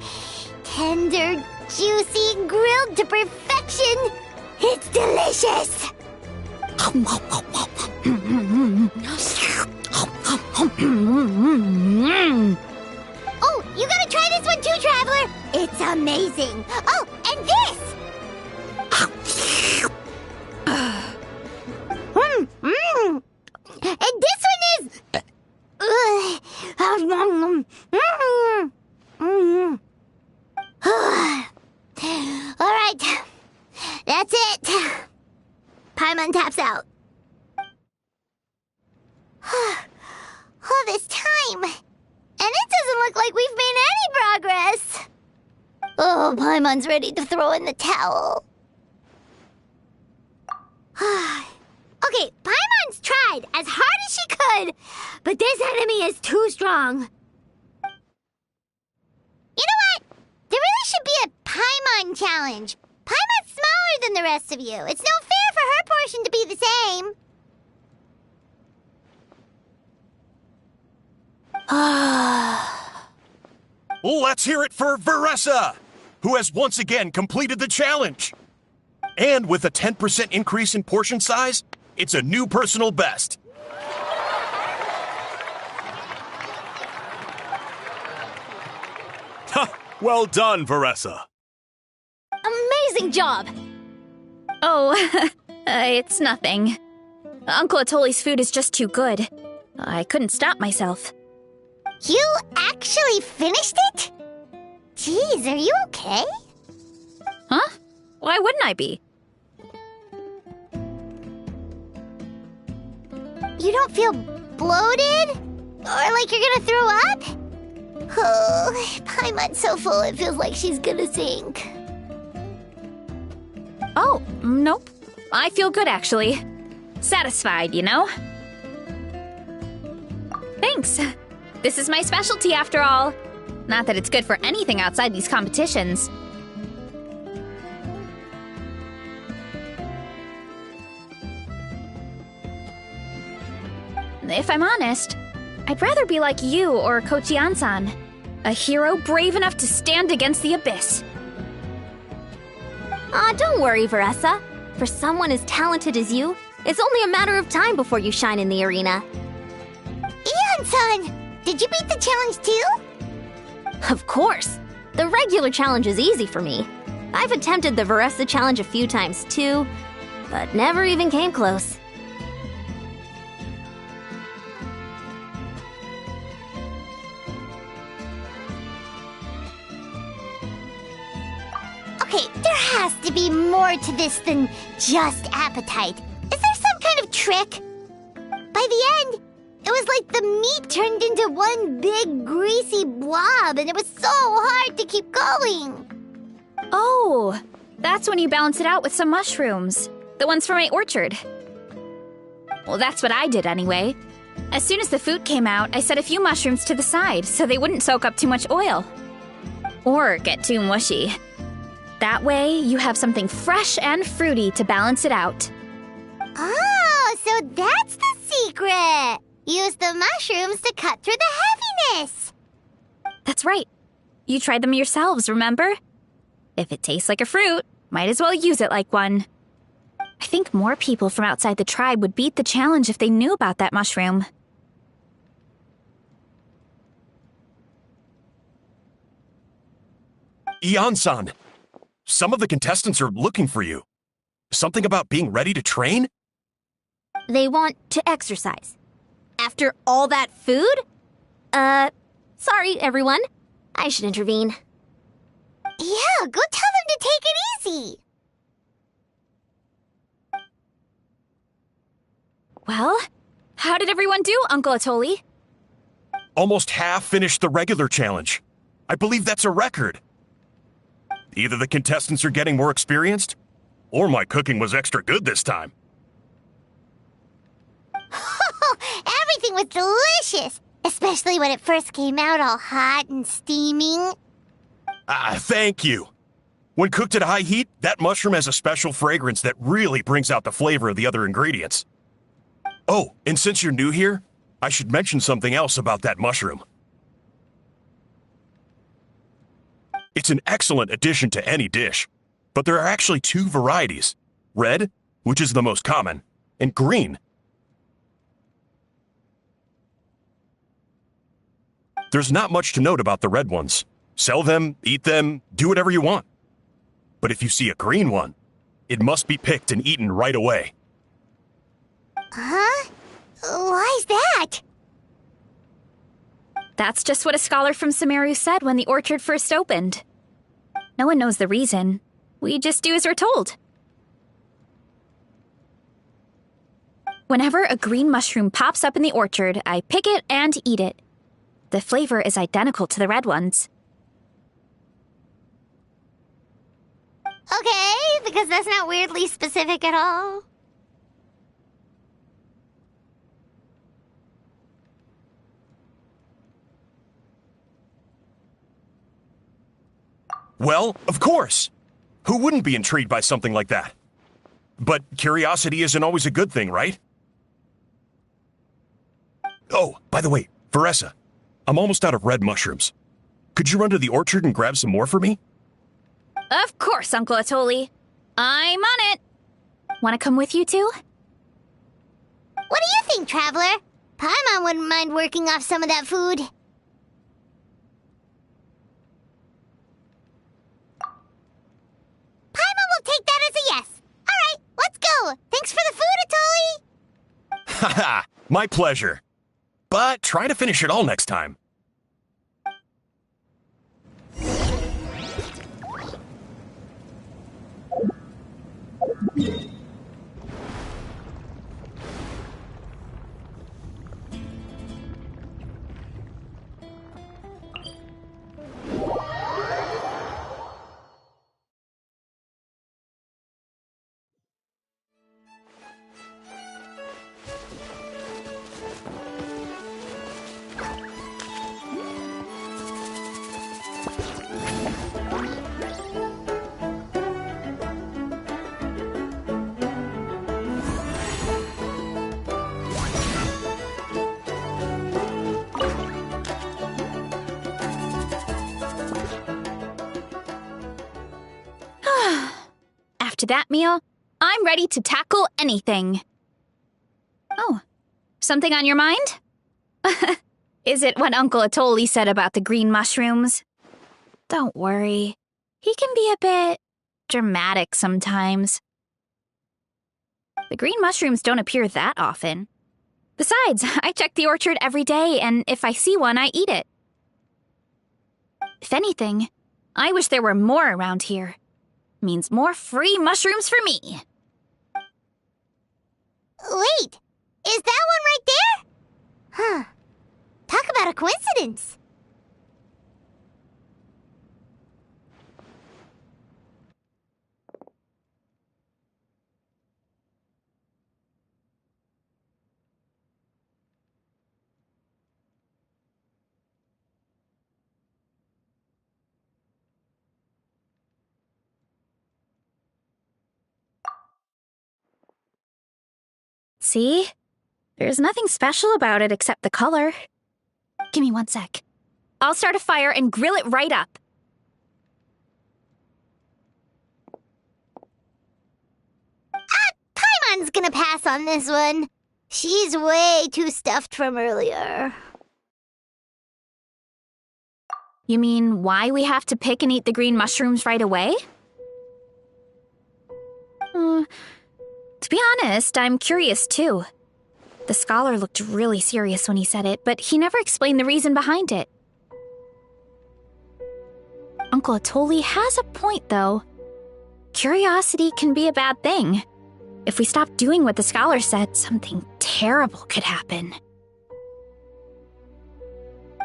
Tender, juicy, grilled to perfection! It's delicious! Oh, you gotta try this one too, Traveler! It's amazing! Oh, and this! And this one is... Alright, that's it. Paimon taps out. All this time, and it doesn't look like we've made any progress. Oh, Paimon's ready to throw in the towel. Okay, Paimon's tried as hard as she could, but this enemy is too strong. You know what? There really should be a Paimon challenge. Paimon's smaller than the rest of you. It's no fair for her portion to be the same. Let's hear it for Veressa, who has once again completed the challenge. And with a 10% increase in portion size, it's a new personal best. Well done, Veressa. Amazing job! Oh, it's nothing. Uncle Atoli's food is just too good. I couldn't stop myself. You actually finished it? Jeez, are you okay? Huh? Why wouldn't I be? You don't feel bloated? Or like you're gonna throw up? Oh, Paimon's so full it feels like she's gonna sink. Oh, nope. I feel good, actually. Satisfied, you know? Thanks. This is my specialty, after all. Not that it's good for anything outside these competitions. If I'm honest, I'd rather be like you or Kochian-san. A hero brave enough to stand against the abyss. Aw, don't worry, Veressa. For someone as talented as you, it's only a matter of time before you shine in the arena. Eon-san, did you beat the challenge too? Of course. The regular challenge is easy for me. I've attempted the Veressa challenge a few times too, but never even came close. Okay, there has to be more to this than just appetite. Is there some kind of trick? By the end, it was like the meat turned into one big greasy blob, and it was so hard to keep going. Oh, that's when you balance it out with some mushrooms. The ones from my orchard. Well, that's what I did anyway. As soon as the food came out, I set a few mushrooms to the side so they wouldn't soak up too much oil. Or get too mushy. That way, you have something fresh and fruity to balance it out. Oh, so that's the secret! Use the mushrooms to cut through the heaviness! That's right. You tried them yourselves, remember? If it tastes like a fruit, might as well use it like one. I think more people from outside the tribe would beat the challenge if they knew about that mushroom. Eon-san, some of the contestants are looking for you. Something about being ready to train? They want to exercise. After all that food? Sorry, everyone. I should intervene. Yeah, go tell them to take it easy! Well, how did everyone do, Uncle Atoli? Almost half finished the regular challenge. I believe that's a record. Either the contestants are getting more experienced, or my cooking was extra good this time. Everything was delicious! Especially when it first came out all hot and steaming. Thank you. When cooked at high heat, that mushroom has a special fragrance that really brings out the flavor of the other ingredients. Oh, and since you're new here, I should mention something else about that mushroom. It's an excellent addition to any dish, but there are actually two varieties. Red, which is the most common, and green. There's not much to note about the red ones. Sell them, eat them, do whatever you want. But if you see a green one, it must be picked and eaten right away. Huh? Why's that? That's just what a scholar from Sumeru said when the orchard first opened. No one knows the reason. We just do as we're told. Whenever a green mushroom pops up in the orchard, I pick it and eat it. The flavor is identical to the red ones. Okay, because that's not weirdly specific at all. Well, of course. Who wouldn't be intrigued by something like that? But curiosity isn't always a good thing, right? Oh, by the way, Veressa, I'm almost out of red mushrooms. Could you run to the orchard and grab some more for me? Of course, Uncle Atoli. I'm on it. Want to come with you too? What do you think, Traveler? Paimon wouldn't mind working off some of that food. Paimon will take that as a yes. Alright, let's go. Thanks for the food, Atoli. Haha, my pleasure. But try to finish it all next time. to that meal, I'm ready to tackle anything. Oh, something on your mind? Is it what Uncle Atoli said about the green mushrooms? Don't worry. He can be a bit dramatic sometimes. The green mushrooms don't appear that often. Besides, I check the orchard every day, and if I see one, I eat it. If anything, I wish there were more around here. Means more free mushrooms for me. Wait, is that one right there? Huh. Talk about a coincidence. See? There's nothing special about it except the color. Give me 1 sec. I'll start a fire and grill it right up. Paimon's gonna pass on this one. She's way too stuffed from earlier. You mean why we have to pick and eat the green mushrooms right away? To be honest, I'm curious too. The scholar looked really serious when he said it, but he never explained the reason behind it. Uncle Atoli has a point, though. Curiosity can be a bad thing. If we stop doing what the scholar said, something terrible could happen.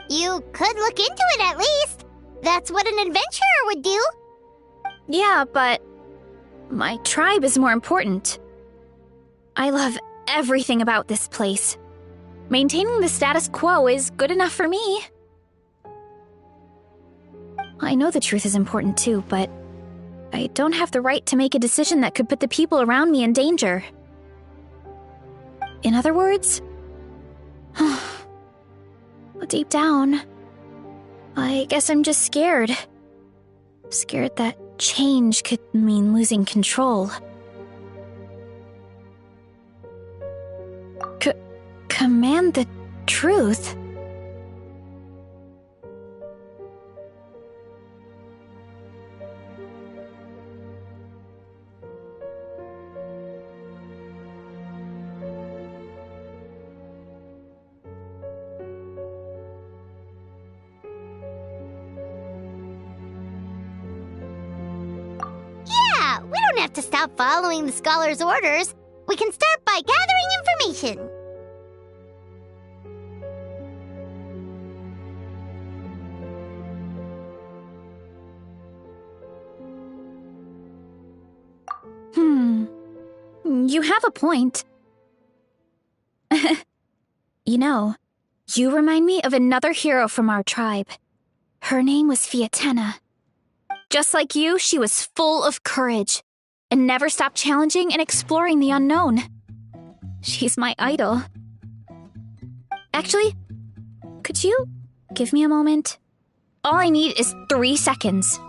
You could look into it at least. That's what an adventurer would do. Yeah, but my tribe is more important. I love everything about this place. Maintaining the status quo is good enough for me. I know the truth is important too, but I don't have the right to make a decision that could put the people around me in danger. In other words, deep down, I guess I'm just scared. Scared that change could mean losing control. Command the truth? Yeah, we don't have to stop following the scholar's orders. We can start by gathering information. You have a point. You know, you remind me of another hero from our tribe. Her name was Fiatena. Just like you, she was full of courage and never stopped challenging and exploring the unknown. She's my idol. Actually, could you give me a moment? All I need is 3 seconds.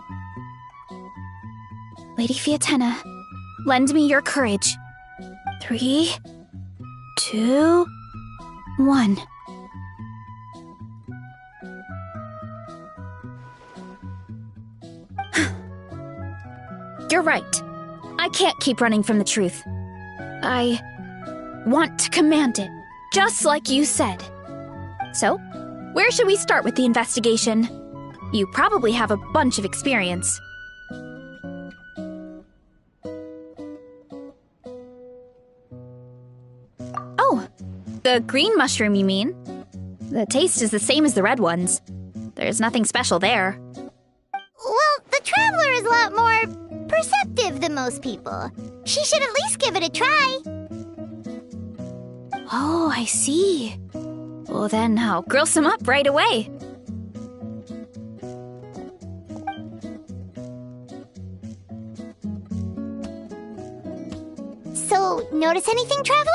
Lady Fiatena, lend me your courage. 3, 2, 1. You're right. I can't keep running from the truth. I want to command it, just like you said. So, where should we start with the investigation? You probably have a bunch of experience. Oh, the green mushroom, you mean? The taste is the same as the red ones. There's nothing special there. Well, the traveler is a lot more perceptive than most people. She should at least give it a try. Oh, I see. Well, then I'll grill some up right away. So, notice anything, traveler?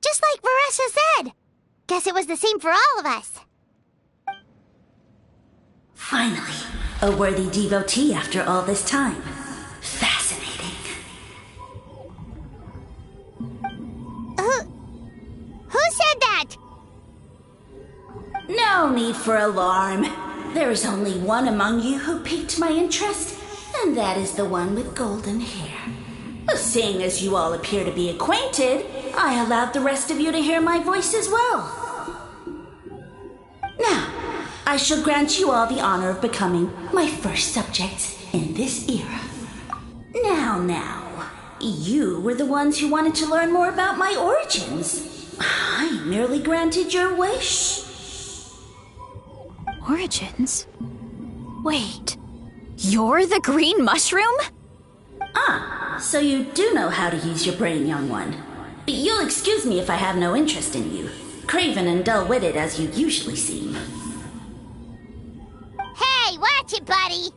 Just like Varessa said! Guess it was the same for all of us. Finally, a worthy devotee after all this time. Fascinating. Who said that? No need for alarm. There is only one among you who piqued my interest, and that is the one with golden hair. A seeing as you all appear to be acquainted, I allowed the rest of you to hear my voice as well. Now, I shall grant you all the honor of becoming my first subjects in this era. Now, you were the ones who wanted to learn more about my origins. I merely granted your wish. Origins? Wait, you're the green mushroom? So you do know how to use your brain, young one. But you'll excuse me if I have no interest in you, craven and dull-witted as you usually seem. Hey, watch it, buddy!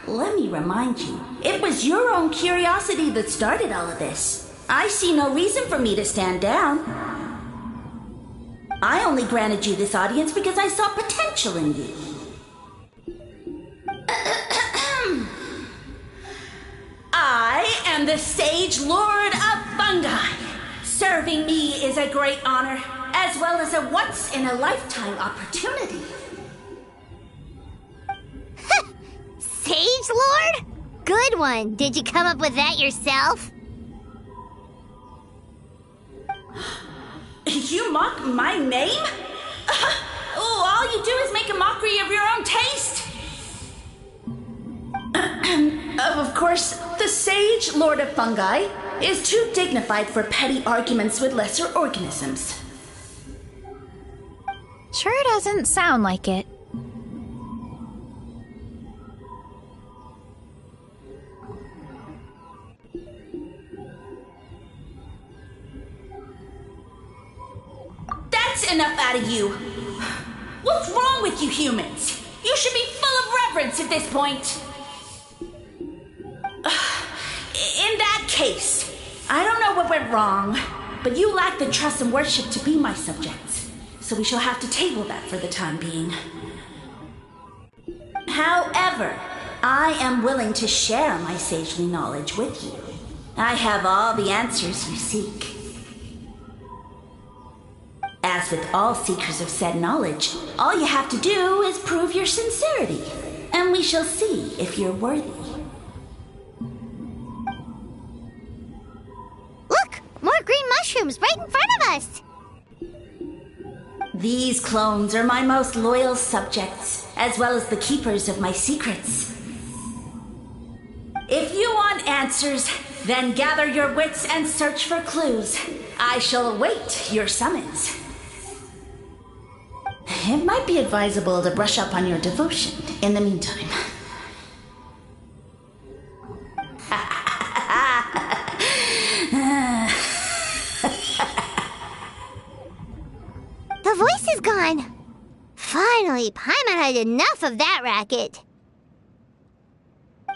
Let me remind you, it was your own curiosity that started all of this. I see no reason for me to stand down. I only granted you this audience because I saw potential in you. I am the Sage Lord of Fungi. Serving me is a great honor, as well as a once-in-a-lifetime opportunity. Sage Lord? Good one. Did you come up with that yourself? You mock my name? All you do is make a mockery of your own taste. Of course, the Sage Lord of Fungi is too dignified for petty arguments with lesser organisms. Sure doesn't sound like it. That's enough out of you. What's wrong with you humans? You should be full of reverence at this point. In that case, I don't know what went wrong, but you lack the trust and worship to be my subjects, so we shall have to table that for the time being. However, I am willing to share my sagely knowledge with you. I have all the answers you seek. As with all seekers of said knowledge, all you have to do is prove your sincerity, and we shall see if you're worthy. Look! More green mushrooms right in front of us! These clones are my most loyal subjects, as well as the keepers of my secrets. If you want answers, then gather your wits and search for clues. I shall await your summons. It might be advisable to brush up on your devotion in the meantime. The voice is gone. Finally, Paimon had enough of that racket.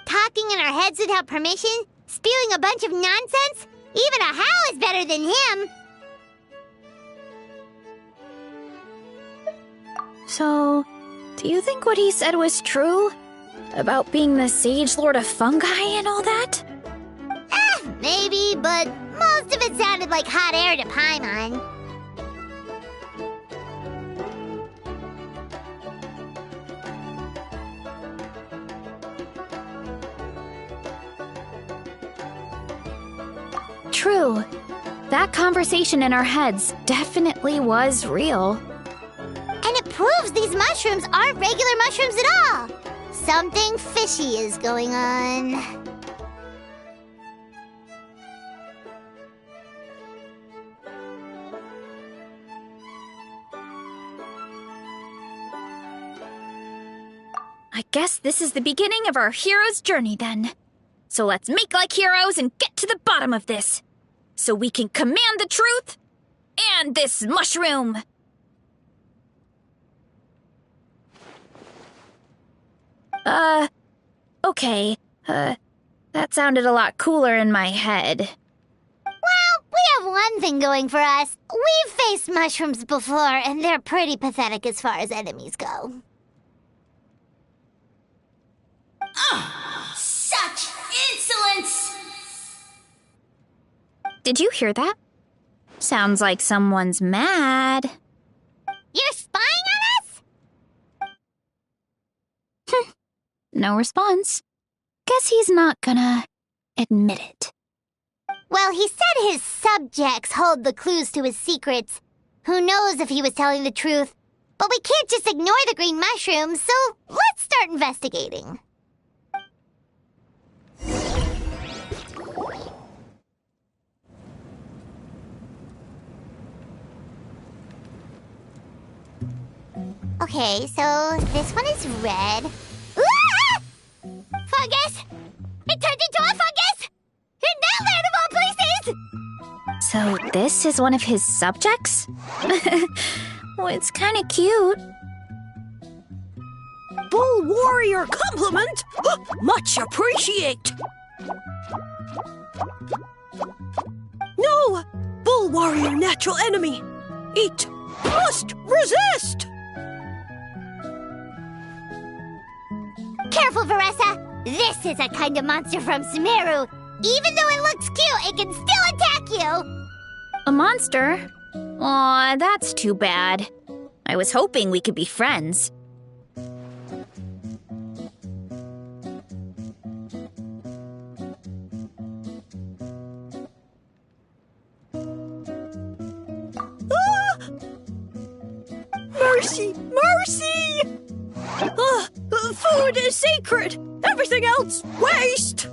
Talking in our heads without permission, spewing a bunch of nonsense, even a Hal is better than him. So, do you think what he said was true? About being the Sage Lord of Fungi and all that? Maybe, but most of it sounded like hot air to Paimon. True. That conversation in our heads definitely was real. And it proves these mushrooms aren't regular mushrooms at all. Something fishy is going on. I guess this is the beginning of our hero's journey then. So let's make like heroes and get to the bottom of this. So we can command the truth and this mushroom. Okay. That sounded a lot cooler in my head. Well, we have one thing going for us. We've faced mushrooms before, and they're pretty pathetic as far as enemies go. Such insolence! Did you hear that? Sounds like someone's mad. You're spying on us? No response. Guess he's not gonna admit it. Well, he said his subjects hold the clues to his secrets. Who knows if he was telling the truth? But we can't just ignore the green mushrooms, so let's start investigating. Okay, so this one is red. Ah! Fungus! It turned into a fungus! In that land of all places! So this is one of his subjects? Well, it's kind of cute. Bull warrior compliment! Much appreciate! No! Bull warrior natural enemy! Eat! Must resist! Careful, Veressa! This is a kind of monster from Sumeru. Even though it looks cute, it can still attack you! A monster? Aw, that's too bad. I was hoping we could be friends. Mercy! Mercy! Food is sacred! Everything else, waste!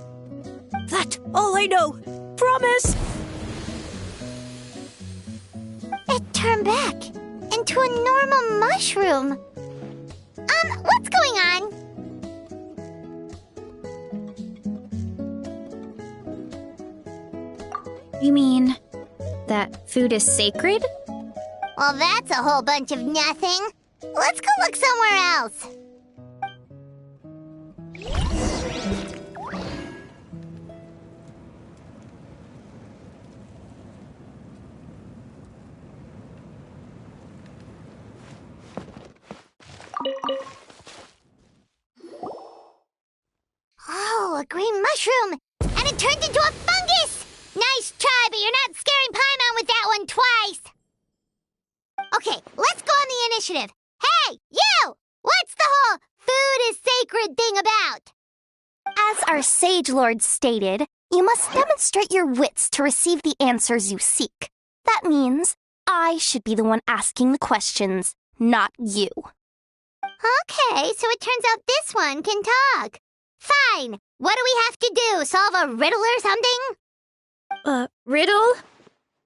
That's all I know. Promise! It turned back into a normal mushroom. What's going on? You mean that food is sacred? Well, that's a whole bunch of nothing. Let's go look somewhere else. Oh, a green mushroom! And it turned into a fungus! Nice try, but you're not scaring Paimon with that one twice! Okay, let's go on the initiative. Hey, you! What's the whole food is sacred thing about? As our Sage Lord stated, you must demonstrate your wits to receive the answers you seek. That means I should be the one asking the questions, not you. Okay, so it turns out this one can talk. Fine. What do we have to do? Solve a riddle or something? Riddle?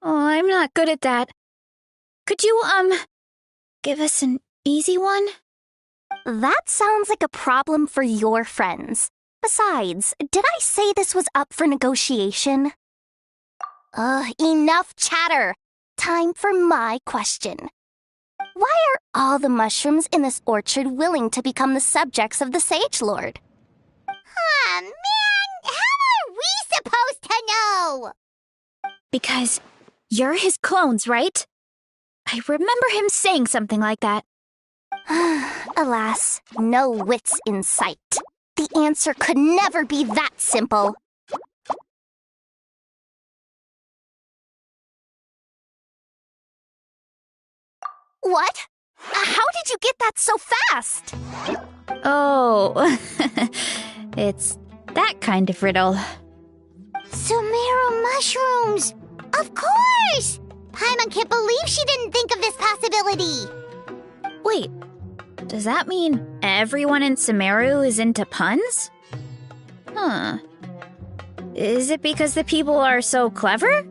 Oh, I'm not good at that. Could you, give us an easy one? That sounds like a problem for your friends. Besides, did I say this was up for negotiation? Enough chatter. Time for my question. Why are all the mushrooms in this orchard willing to become the subjects of the Sage Lord? Ah, man! How are we supposed to know? Because you're his clones, right? I remember him saying something like that. Alas, no wits in sight. The answer could never be that simple. What? How did you get that so fast? Oh, it's that kind of riddle. Sumeru mushrooms! Of course! Paimon can't believe she didn't think of this possibility. Wait, does that mean everyone in Sumeru is into puns? Huh. Is it because the people are so clever?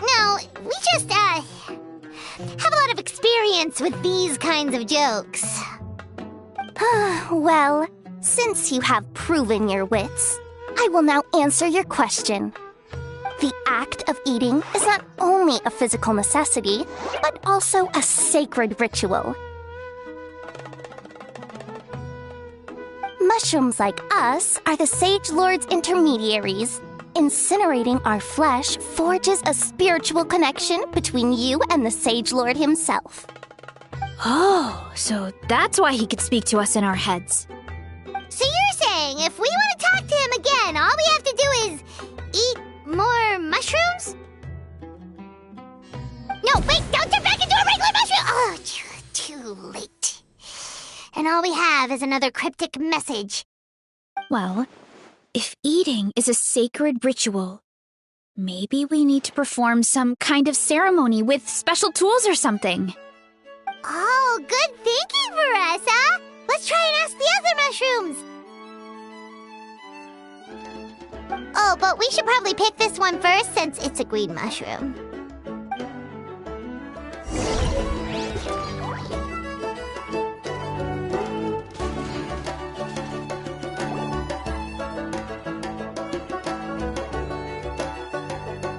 No, we just, have a lot of experience with these kinds of jokes. Well, since you have proven your wits, I will now answer your question. The act of eating is not only a physical necessity, but also a sacred ritual. Mushrooms like us are the Sage Lord's intermediaries. Incinerating our flesh forges a spiritual connection between you and the Sage Lord himself. Oh, so that's why he could speak to us in our heads. So you're saying if we want to talk to him again, all we have to do is eat more mushrooms? No, wait, don't turn back into a regular mushroom! Oh, too late. And all we have is another cryptic message. Well, if eating is a sacred ritual, maybe we need to perform some kind of ceremony with special tools or something. Oh, good thinking, Veressa! Let's try and ask the other mushrooms! Oh, but we should probably pick this one first since it's a green mushroom.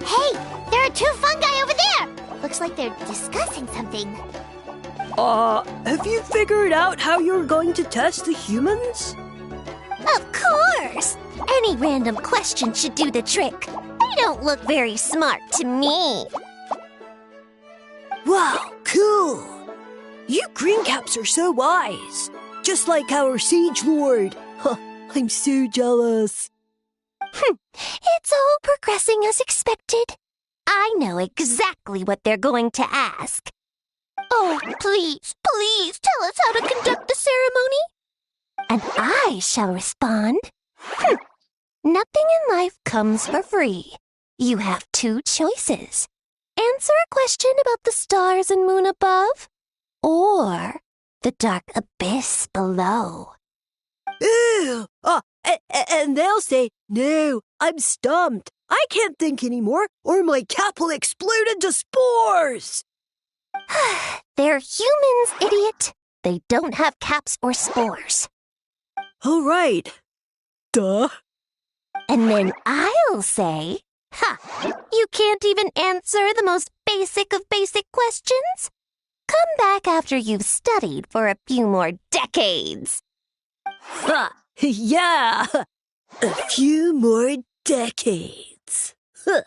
Hey, there are two fungi over there! Looks like they're discussing something. Have you figured out how you're going to test the humans? Of course! Any random question should do the trick. They don't look very smart to me. Wow, cool! You greencaps are so wise. Just like our Sage Lord. Huh, I'm so jealous. It's all progressing as expected. I know exactly what they're going to ask. Oh, please, please tell us how to conduct the ceremony. And I shall respond. Nothing in life comes for free. You have two choices. Answer a question about the stars and moon above, or the dark abyss below. Ew! And they'll say, no, I'm stumped. I can't think anymore, or my cap will explode into spores! They're humans, idiot. They don't have caps or spores. All right. Duh. And then I'll say, you can't even answer the most basic of basic questions? Come back after you've studied for a few more decades. Ha! Yeah! A few more decades. Huh.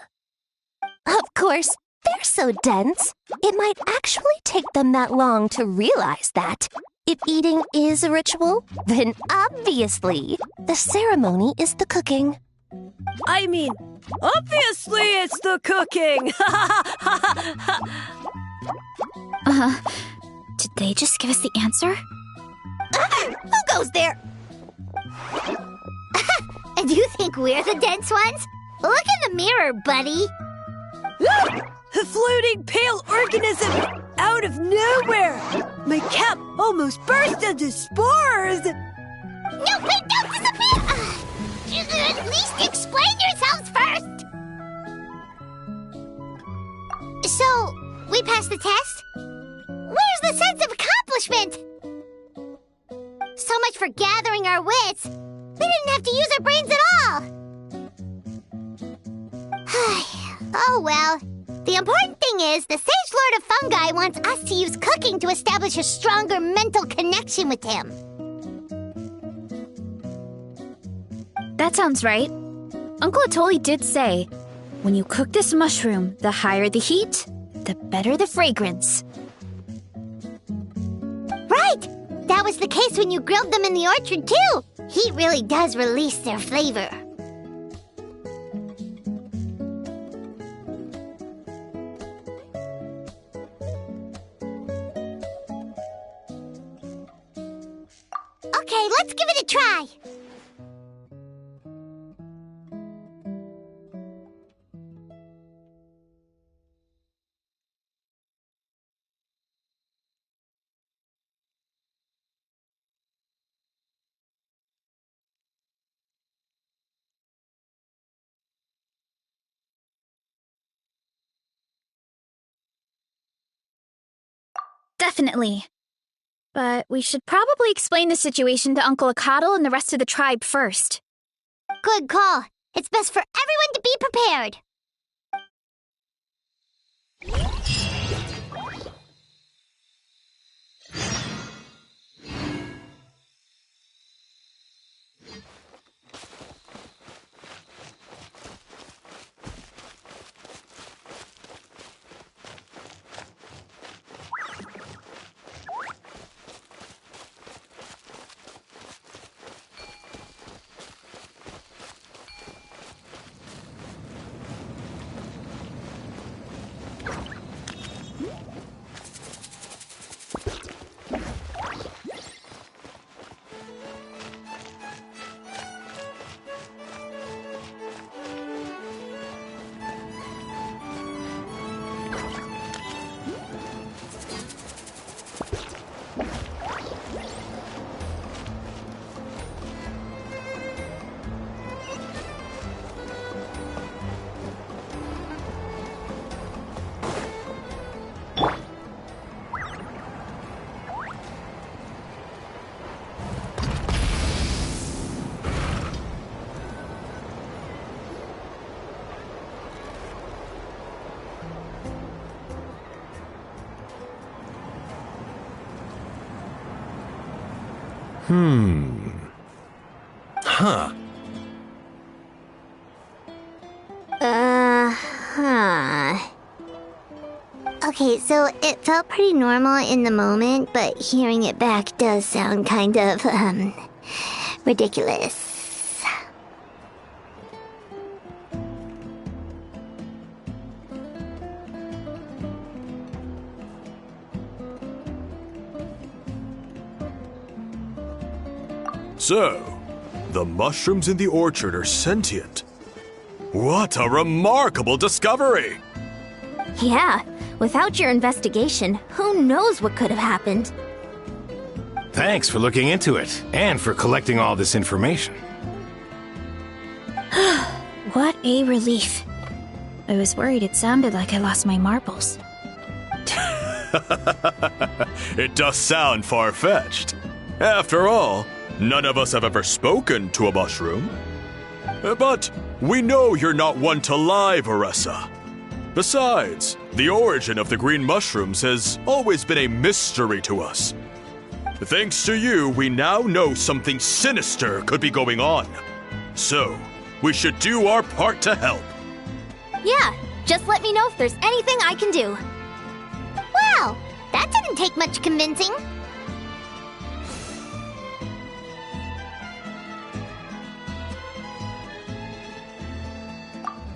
Of course, they're so dense, it might actually take them that long to realize that. If eating is a ritual, then obviously the ceremony is the cooking. I mean, obviously it's the cooking! Did they just give us the answer? Who goes there? Do you think we're the dense ones? Look in the mirror, buddy. A floating pale organism out of nowhere! My cap almost burst into spores! No, wait, don't disappear! At least explain yourselves first! So, we passed the test? Where's the sense of accomplishment? So much for gathering our wits. We didn't have to use our brains at all. Oh well. The important thing is the Sage Lord of Fungi wants us to use cooking to establish a stronger mental connection with him. That sounds right. Uncle Atoli did say, when you cook this mushroom, the higher the heat, the better the fragrance. Right! That was the case when you grilled them in the orchard, too. Heat really does release their flavor. Okay, let's give it a try. Definitely. But we should probably explain the situation to Uncle Akatl and the rest of the tribe first. Good call. It's best for everyone to be prepared. Huh. Okay, so it felt pretty normal in the moment, but hearing it back does sound kind of, ridiculous. So, the mushrooms in the orchard are sentient. What a remarkable discovery! Yeah, without your investigation, who knows what could have happened? Thanks for looking into it, and for collecting all this information. What a relief. I was worried it sounded like I lost my marbles. It does sound far-fetched. After all, none of us have ever spoken to a mushroom. But we know you're not one to lie, Veressa. Besides, the origin of the green mushrooms has always been a mystery to us. Thanks to you, we now know something sinister could be going on. So, we should do our part to help. Yeah, just let me know if there's anything I can do. Wow, that didn't take much convincing.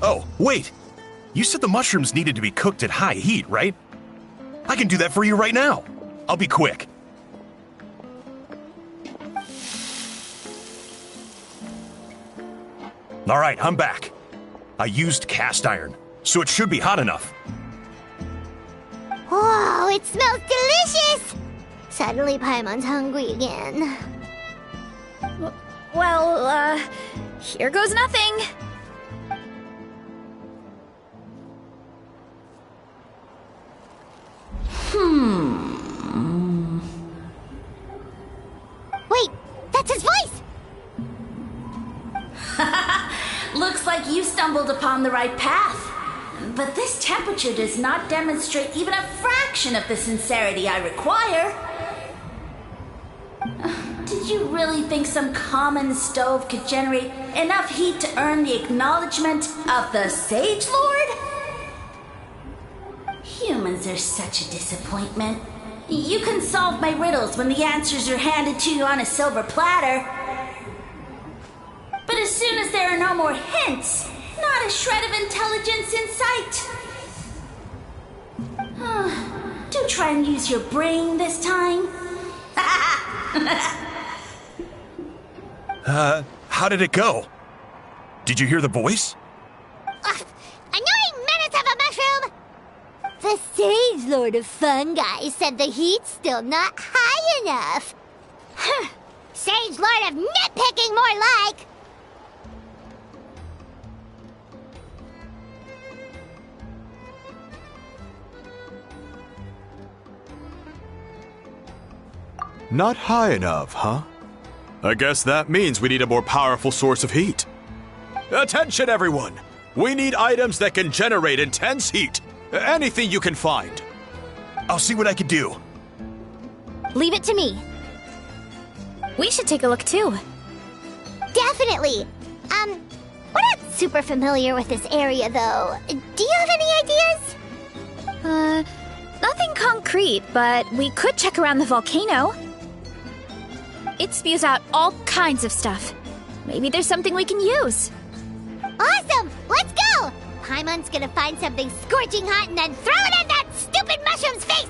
Oh, wait! You said the mushrooms needed to be cooked at high heat, right? I can do that for you right now. I'll be quick. All right, I'm back. I used cast iron, so it should be hot enough. Whoa, it smells delicious! Suddenly Paimon's hungry again. Well, here goes nothing. Wait, that's his voice! Looks like you stumbled upon the right path. But this temperature does not demonstrate even a fraction of the sincerity I require. Did you really think some common stove could generate enough heat to earn the acknowledgement of the Sage Lord? Humans are such a disappointment. You can solve my riddles when the answers are handed to you on a silver platter. But as soon as there are no more hints, not a shred of intelligence in sight. Do try and use your brain this time. How did it go? Did you hear the voice? Annoying menace of a mushroom! The Sage Lord of Fungi said the heat's still not high enough. Sage Lord of Nitpicking, more like! Not high enough, huh? I guess that means we need a more powerful source of heat. Attention, everyone! We need items that can generate intense heat. Anything you can find. I'll see what I can do. Leave it to me. We should take a look too. Definitely! We're not super familiar with this area, though. Do you have any ideas? Nothing concrete, but we could check around the volcano. It spews out all kinds of stuff. Maybe there's something we can use. Awesome! Let's go! Paimon's gonna find something scorching hot and then throw it in that stupid mushroom's face!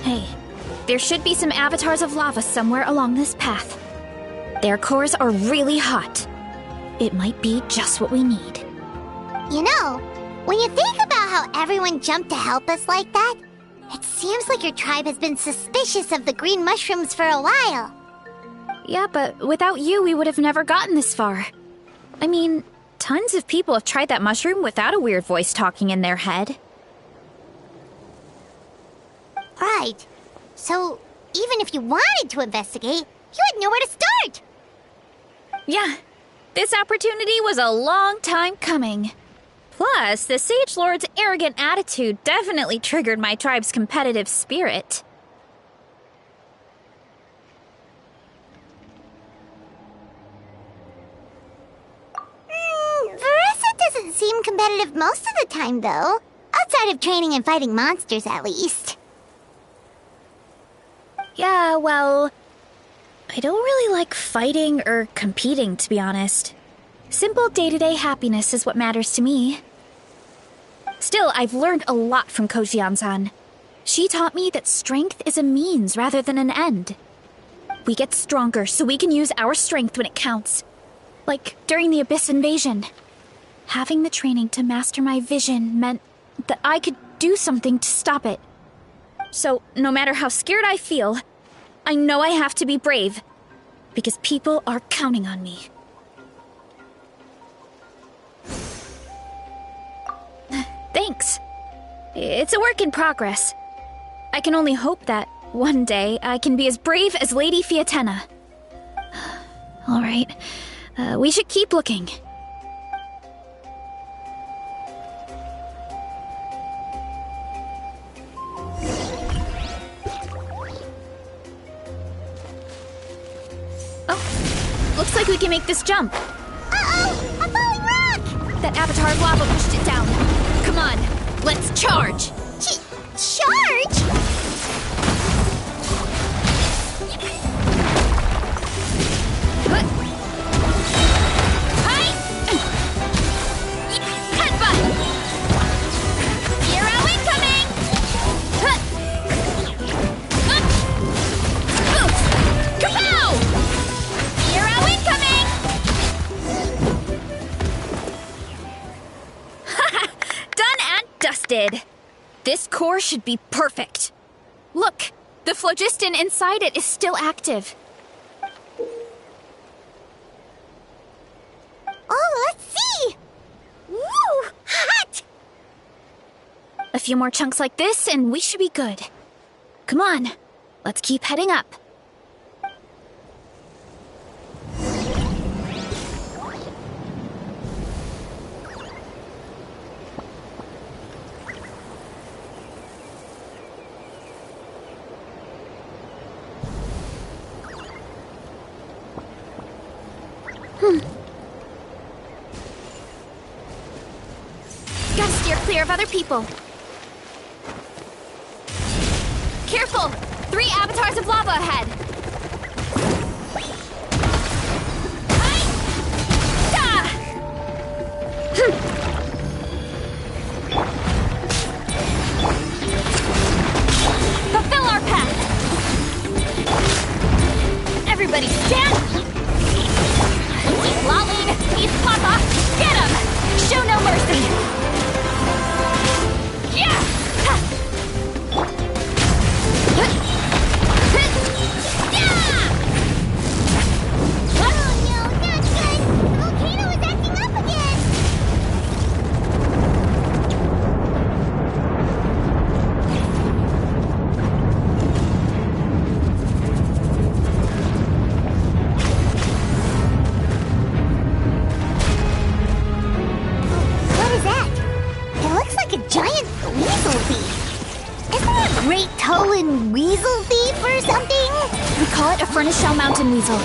Hey, there should be some avatars of lava somewhere along this path. Their cores are really hot. It might be just what we need. You know, when you think about how everyone jumped to help us like that, it seems like your tribe has been suspicious of the green mushrooms for a while. Yeah, but without you, we would have never gotten this far. I mean, tons of people have tried that mushroom without a weird voice talking in their head. Right. So, even if you wanted to investigate, you had nowhere to start. Yeah, this opportunity was a long time coming. Plus, the Sage Lord's arrogant attitude definitely triggered my tribe's competitive spirit. Veressa doesn't seem competitive most of the time, though. Outside of training and fighting monsters, at least. Yeah, well, I don't really like fighting or competing, to be honest. Simple day-to-day happiness is what matters to me. Still, I've learned a lot from Kojian-san. She taught me that strength is a means rather than an end. We get stronger so we can use our strength when it counts. Like during the Abyss invasion. Having the training to master my vision meant that I could do something to stop it. So, no matter how scared I feel, I know I have to be brave. Because people are counting on me. Thanks. It's a work in progress. I can only hope that one day I can be as brave as Lady Fiatena. All right, we should keep looking. Oh, looks like we can make this jump. Uh-oh! A falling rock! That avatar of lava pushed it down. Come on, let's charge! Charge? Hi! Headbutt! Hero incoming! Kapow! Hero incoming! Done and dusted. This core should be perfect. Look, the phlogiston inside it is still active. Oh, let's see! Woo! Hot! A few more chunks like this and we should be good. Come on, let's keep heading up. Gotta steer clear of other people. Careful! 3 avatars of lava ahead. Fulfill our path! Everybody stand! Keep lolling! He's Papa! Get him! Show no mercy! Yeah! Oh no, not good! The volcano is acting up again! What is that? It looks like a giant weasel thief. Isn't that Great Toe and Weasel Thief or something? We call it a Furnace Shell Mountain Weasel.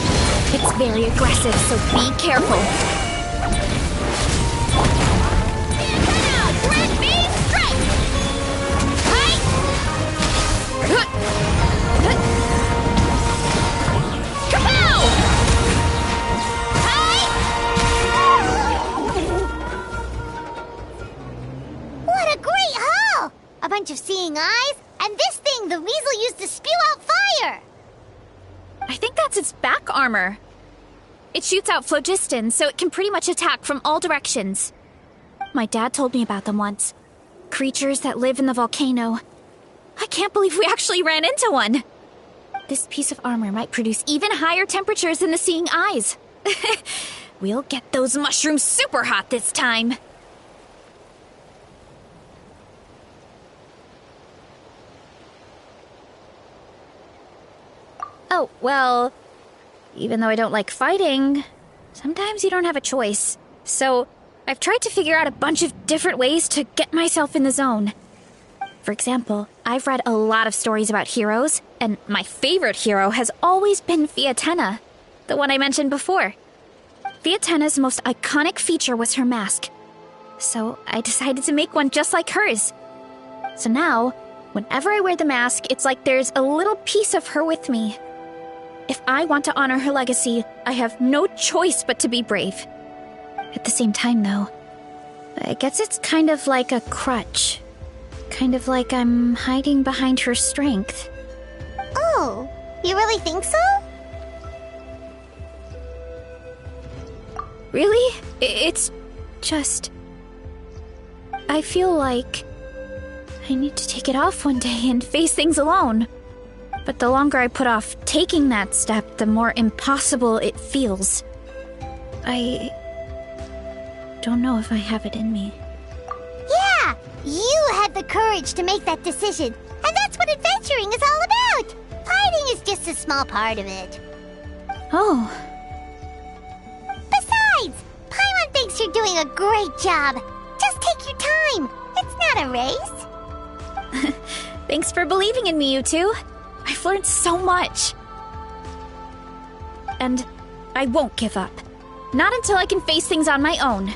It's very aggressive, so be careful. Red Beam Strike! Kapow! What a great haul! A bunch of seeing eyes, and this thing the weasel used to spew out fire! I think that's its back armor. It shoots out phlogiston, so it can pretty much attack from all directions. My dad told me about them once. Creatures that live in the volcano. I can't believe we actually ran into one! This piece of armor might produce even higher temperatures than the seeing eyes. We'll get those mushrooms super hot this time! Oh, well, even though I don't like fighting, sometimes you don't have a choice. So, I've tried to figure out a bunch of different ways to get myself in the zone. For example, I've read a lot of stories about heroes, and my favorite hero has always been Fiatenna, the one I mentioned before. Fiatenna's most iconic feature was her mask. So, I decided to make one just like hers. So now, whenever I wear the mask, it's like there's a little piece of her with me. If I want to honor her legacy, I have no choice but to be brave. At the same time, though, I guess it's kind of like a crutch. Kind of like I'm hiding behind her strength. Oh, you really think so? Really? It's just... I feel like I need to take it off one day and face things alone. But the longer I put off taking that step, the more impossible it feels. I don't know if I have it in me. Yeah! You had the courage to make that decision, and that's what adventuring is all about! Fighting is just a small part of it. Oh. Besides, Paimon thinks you're doing a great job. Just take your time. It's not a race. Thanks for believing in me, you two. I've learned so much. And I won't give up. Not until I can face things on my own.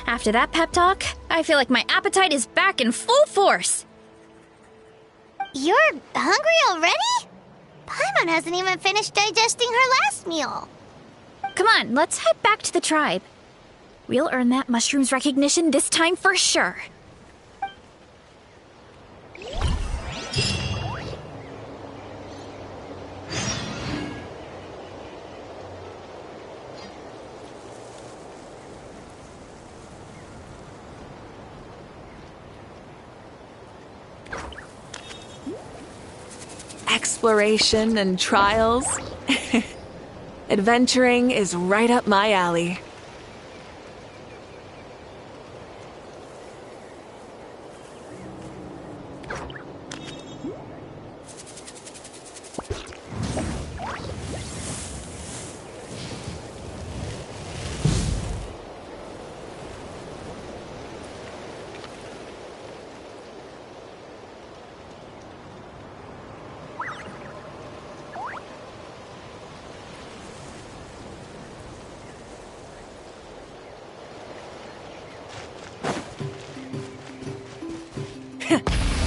After that pep talk, I feel like my appetite is back in full force. You're hungry already? Paimon hasn't even finished digesting her last meal. Come on, let's head back to the tribe. We'll earn that mushroom's recognition this time for sure. Exploration and trials. Adventuring is right up my alley.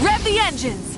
Rev the engines!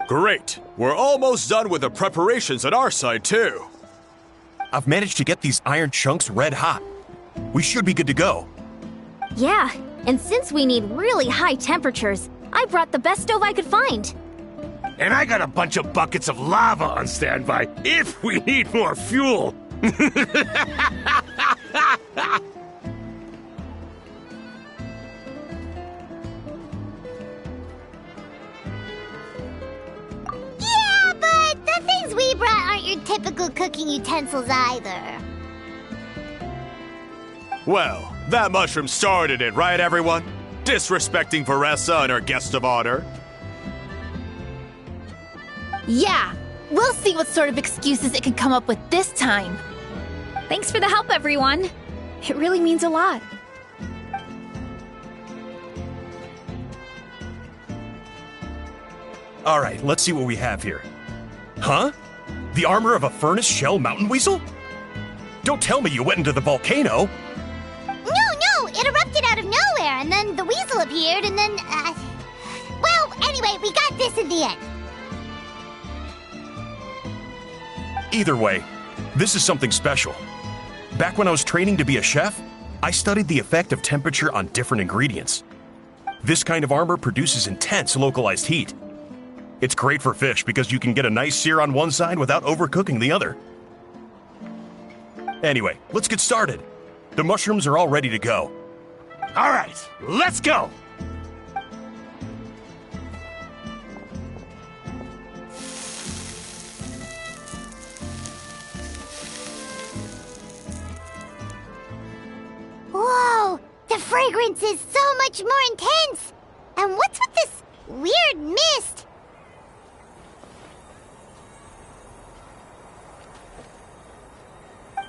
Great! We're almost done with the preparations on our side, too. I've managed to get these iron chunks red hot. We should be good to go. Yeah, and since we need really high temperatures, I brought the best stove I could find. And I got a bunch of buckets of lava on standby if we need more fuel. Yeah, but the things we brought aren't your typical cooking utensils either. Well, that mushroom started it, right, everyone? Disrespecting Veressa and her guest of honor. Yeah, we'll see what sort of excuses it can come up with this time. Thanks for the help, everyone. It really means a lot. Alright, let's see what we have here. Huh? The armor of a furnace shell mountain weasel? Don't tell me you went into the volcano! No, it erupted out of nowhere, and then the weasel appeared, and then, well, anyway, we got this in the end. Either way, this is something special. Back when I was training to be a chef, I studied the effect of temperature on different ingredients. This kind of armor produces intense localized heat. It's great for fish because you can get a nice sear on one side without overcooking the other. Anyway, let's get started. The mushrooms are all ready to go. All right, let's go! Whoa, the fragrance is so much more intense! And what's with this weird mist?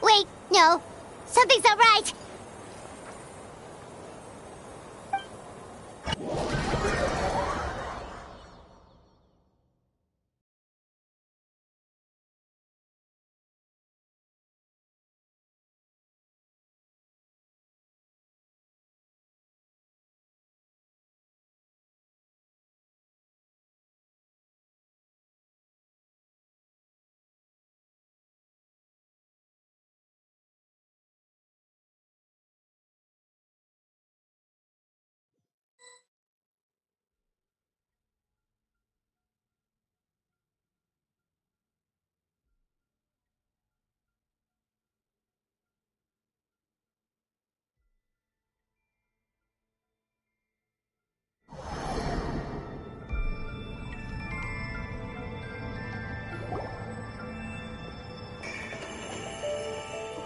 Wait, no. Something's not right.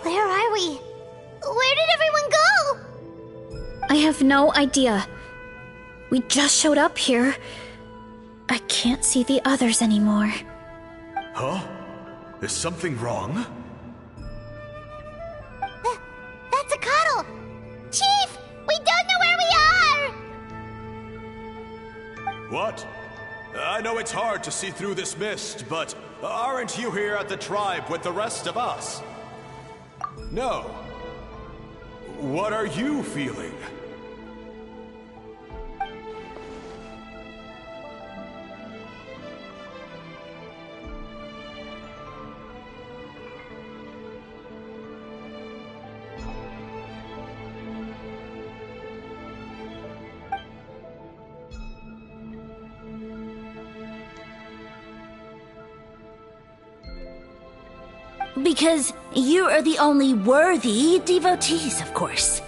Where are we? Where did everyone go? I have no idea. We just showed up here. I can't see the others anymore. Huh? Is something wrong? That's a cuddle! Chief! We don't know where we are! What? I know it's hard to see through this mist, but aren't you here at the tribe with the rest of us? No. What are you feeling? Because you are the only worthy devotees, of course.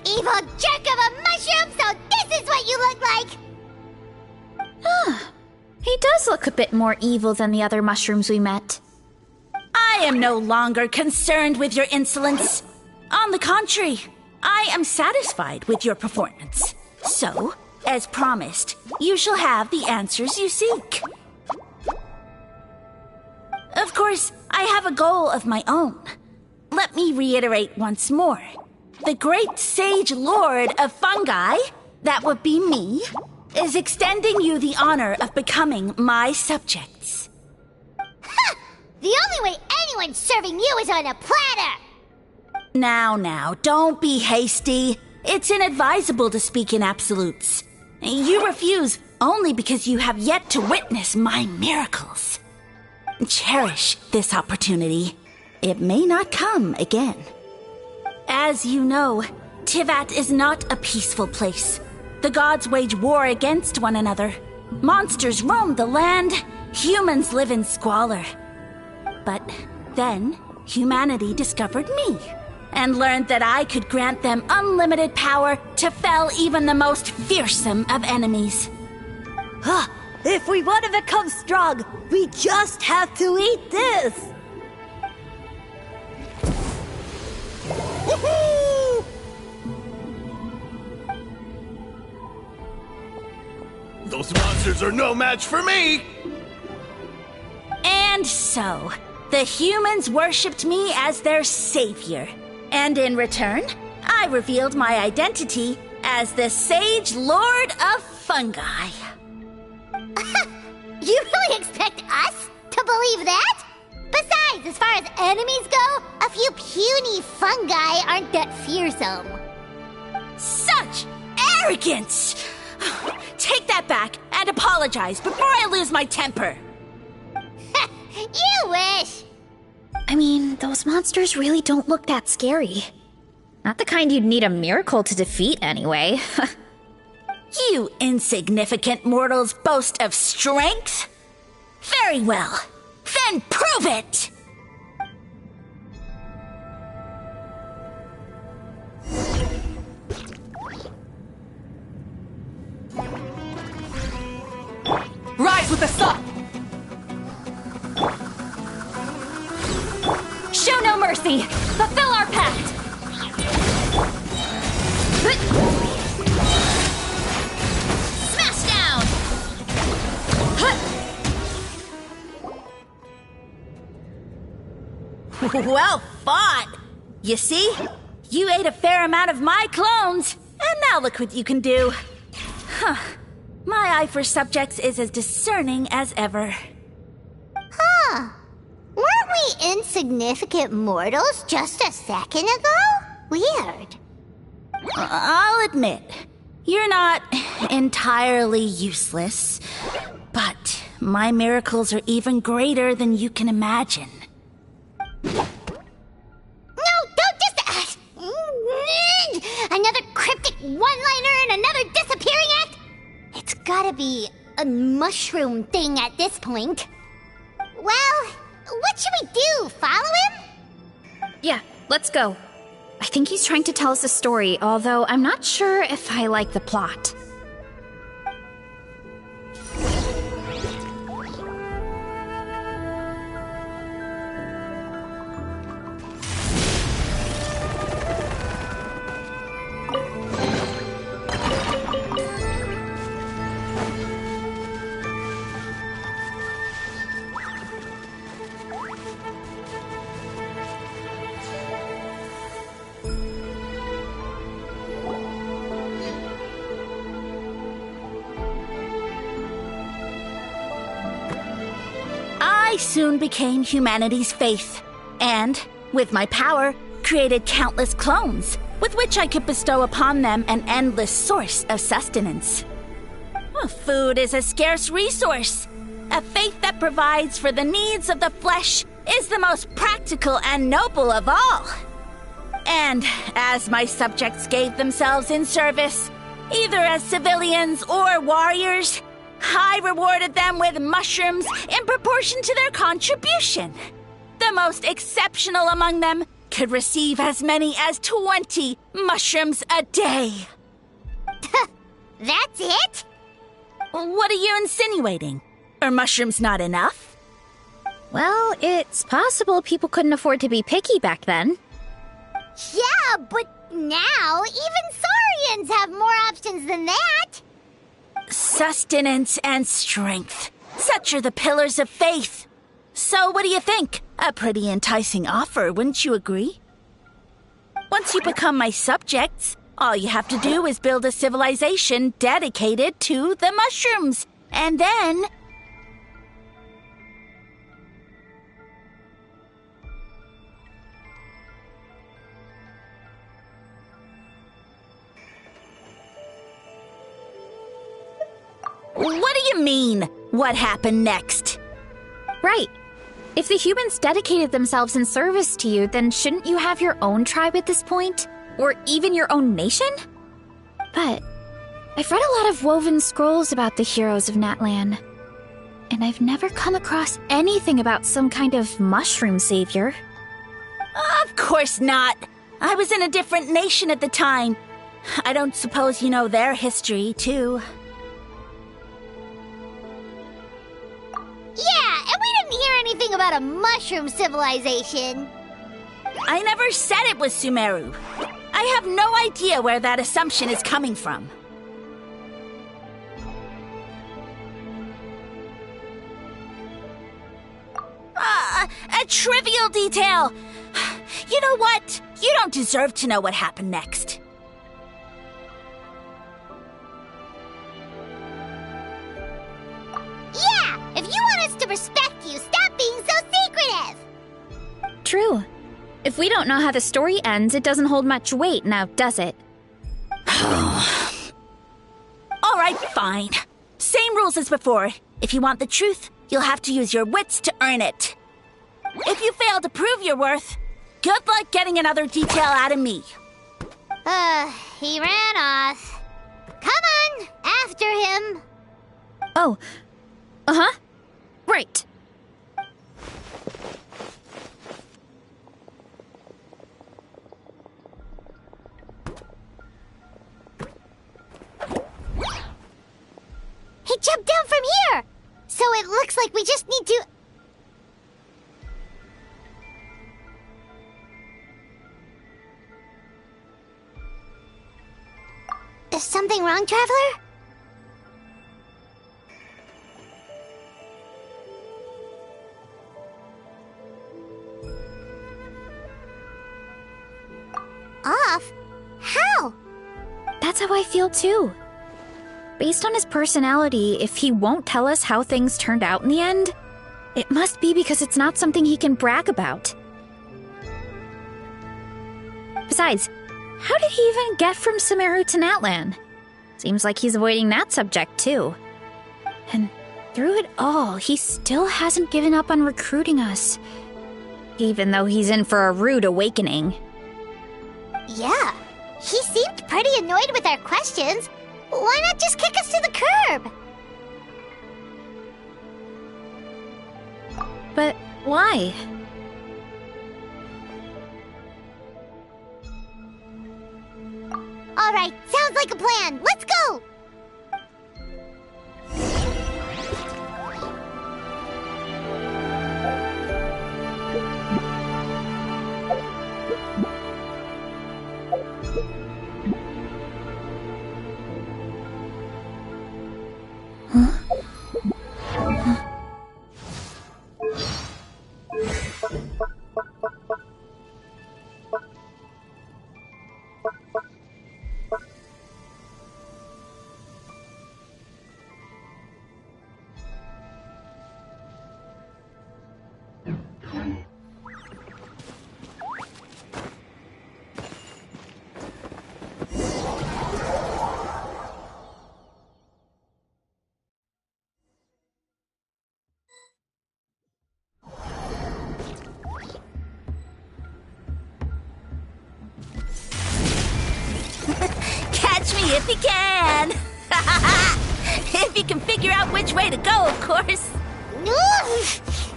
Evil jerk of a mushroom, so this is what you look like! He does look a bit more evil than the other mushrooms we met. I am no longer concerned with your insolence. On the contrary, I am satisfied with your performance. So, as promised, you shall have the answers you seek. Of course, I have a goal of my own. Let me reiterate once more. The great sage lord of fungi, that would be me, is extending you the honor of becoming my subjects. Ha! The only way anyone's serving you is on a platter! Now, don't be hasty. It's inadvisable to speak in absolutes. You refuse only because you have yet to witness my miracles. Cherish this opportunity. It may not come again. As you know, Tivat is not a peaceful place. The gods wage war against one another. Monsters roam the land. Humans live in squalor. But then, humanity discovered me and learned that I could grant them unlimited power to fell even the most fearsome of enemies. If we want to become strong, we just have to eat this! Woohoo! Those monsters are no match for me! And so, the humans worshipped me as their savior. And in return, I revealed my identity as the Sage Lord of Fungi. You really expect us to believe that? Besides, as far as enemies go, a few puny fungi aren't that fearsome. Such arrogance! Take that back and apologize before I lose my temper. You wish! I mean, those monsters really don't look that scary. Not the kind you'd need a miracle to defeat, anyway. You insignificant mortals boast of strength? Very well. Then prove it! Rise with the sun! Show no mercy! Fulfill our pact! Smash down! Well fought! You see? You ate a fair amount of my clones, and now look what you can do. Huh. My eye for subjects is as discerning as ever. Huh. Weren't we insignificant mortals just a second ago? Weird. I'll admit, you're not entirely useless, but my miracles are even greater than you can imagine. No, don't just... another cryptic one-liner and another disappearing act? It's gotta be a mushroom thing at this point. Well, what should we do? Follow him? Yeah, let's go. I think he's trying to tell us a story, although I'm not sure if I like the plot. I soon became humanity's faith, and, with my power, created countless clones, with which I could bestow upon them an endless source of sustenance. Food is a scarce resource. A faith that provides for the needs of the flesh is the most practical and noble of all. And as my subjects gave themselves in service, either as civilians or warriors, I rewarded them with mushrooms in proportion to their contribution. The most exceptional among them could receive as many as 20 mushrooms a day. That's it? What are you insinuating? Are mushrooms not enough? Well, it's possible people couldn't afford to be picky back then. Yeah, but now even Saurians have more options than that. Sustenance and strength. Such are the pillars of faith. So what do you think? A pretty enticing offer, wouldn't you agree? Once you become my subjects, all you have to do is build a civilization dedicated to the mushrooms. And then... What do you mean, what happened next? Right. If the humans dedicated themselves in service to you, then shouldn't you have your own tribe at this point? Or even your own nation? But I've read a lot of woven scrolls about the heroes of Natlan, and I've never come across anything about some kind of mushroom savior. Of course not. I was in a different nation at the time. I don't suppose you know their history, too. Yeah, and we didn't hear anything about a mushroom civilization. I never said it was Sumeru. I have no idea where that assumption is coming from. A trivial detail! You know what? You don't deserve to know what happened next. Yeah, if you want us to respect you, stop being so secretive! True. If we don't know how the story ends, it doesn't hold much weight now, does it? All right, fine. Same rules as before. If you want the truth, you'll have to use your wits to earn it. If you fail to prove your worth, good luck getting another detail out of me. He ran off. Come on, after him. Oh. Uh-huh. Right. He jumped down from here! So it looks like we just need to... Is something wrong, Traveler? Off? How? That's how I feel too. Based on his personality, if he won't tell us how things turned out in the end, it must be because it's not something he can brag about. Besides, how did he even get from Sumeru to Natlan? Seems like he's avoiding that subject too. And through it all, he still hasn't given up on recruiting us. Even though he's in for a rude awakening. Yeah, he seemed pretty annoyed with our questions. Why not just kick us to the curb? But why? All right, sounds like a plan. Let's go! Catch me if you can! If you can figure out which way to go, of course.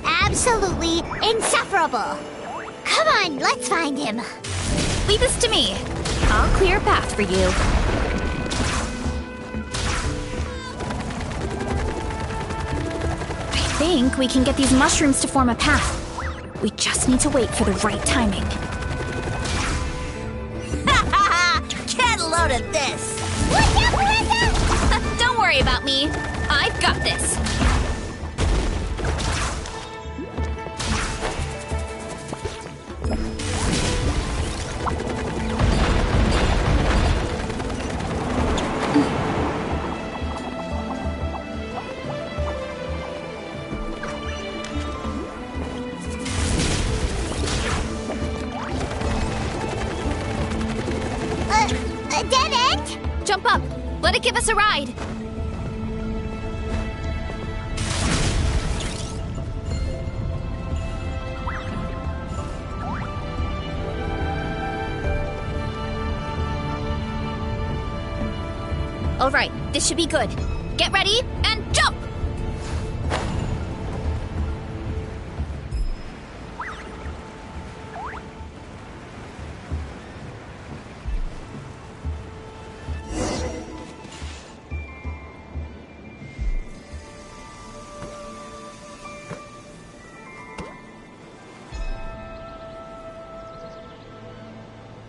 Absolutely insufferable. Come on, let's find him. Leave this to me. I'll clear a path for you. I think we can get these mushrooms to form a path. We just need to wait for the right timing. Get a load of this! Watch out, Marissa! Don't worry about me. I've got this. A dead end? Jump up. Let it give us a ride. Alright, this should be good. Get ready, and jump!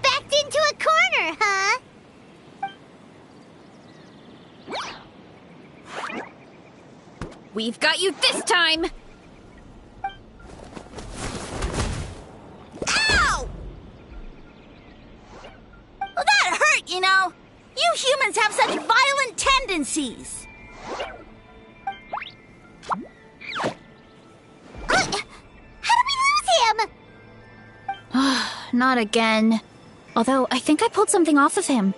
Backed into a corner, huh? We've got you this time! Ow! Well, that hurt, you know. You humans have such violent tendencies. How did we lose him? Not again. Although, I think I pulled something off of him.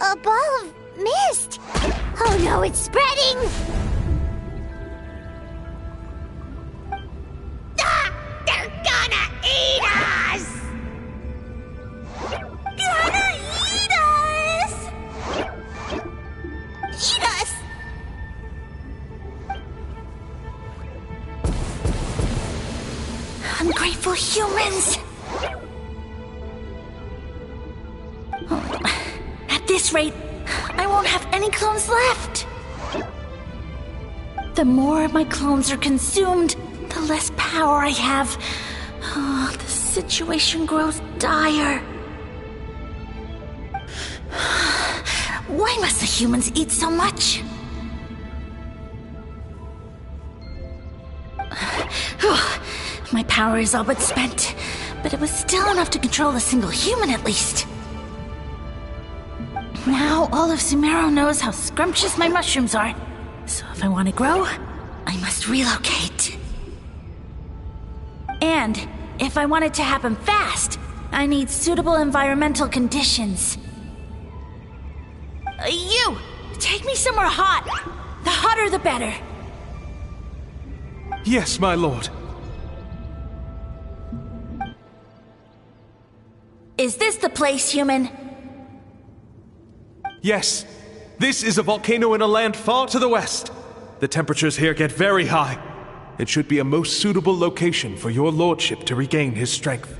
A ball of mist. Oh no, it's spreading. Ah, they're gonna eat us. Gonna eat us. Eat us. Ungrateful humans. At this rate, I won't have any clones left. The more my clones are consumed, the less power I have. Oh, the situation grows dire. Why must the humans eat so much? My power is all but spent, but it was still enough to control a single human at least. Now all of Sumero knows how scrumptious my mushrooms are, so if I want to grow, I must relocate. And if I want it to happen fast, I need suitable environmental conditions. You! Take me somewhere hot! The hotter the better! Yes, my lord. Is this the place, human? Yes. This is a volcano in a land far to the west. The temperatures here get very high. It should be a most suitable location for your lordship to regain his strength.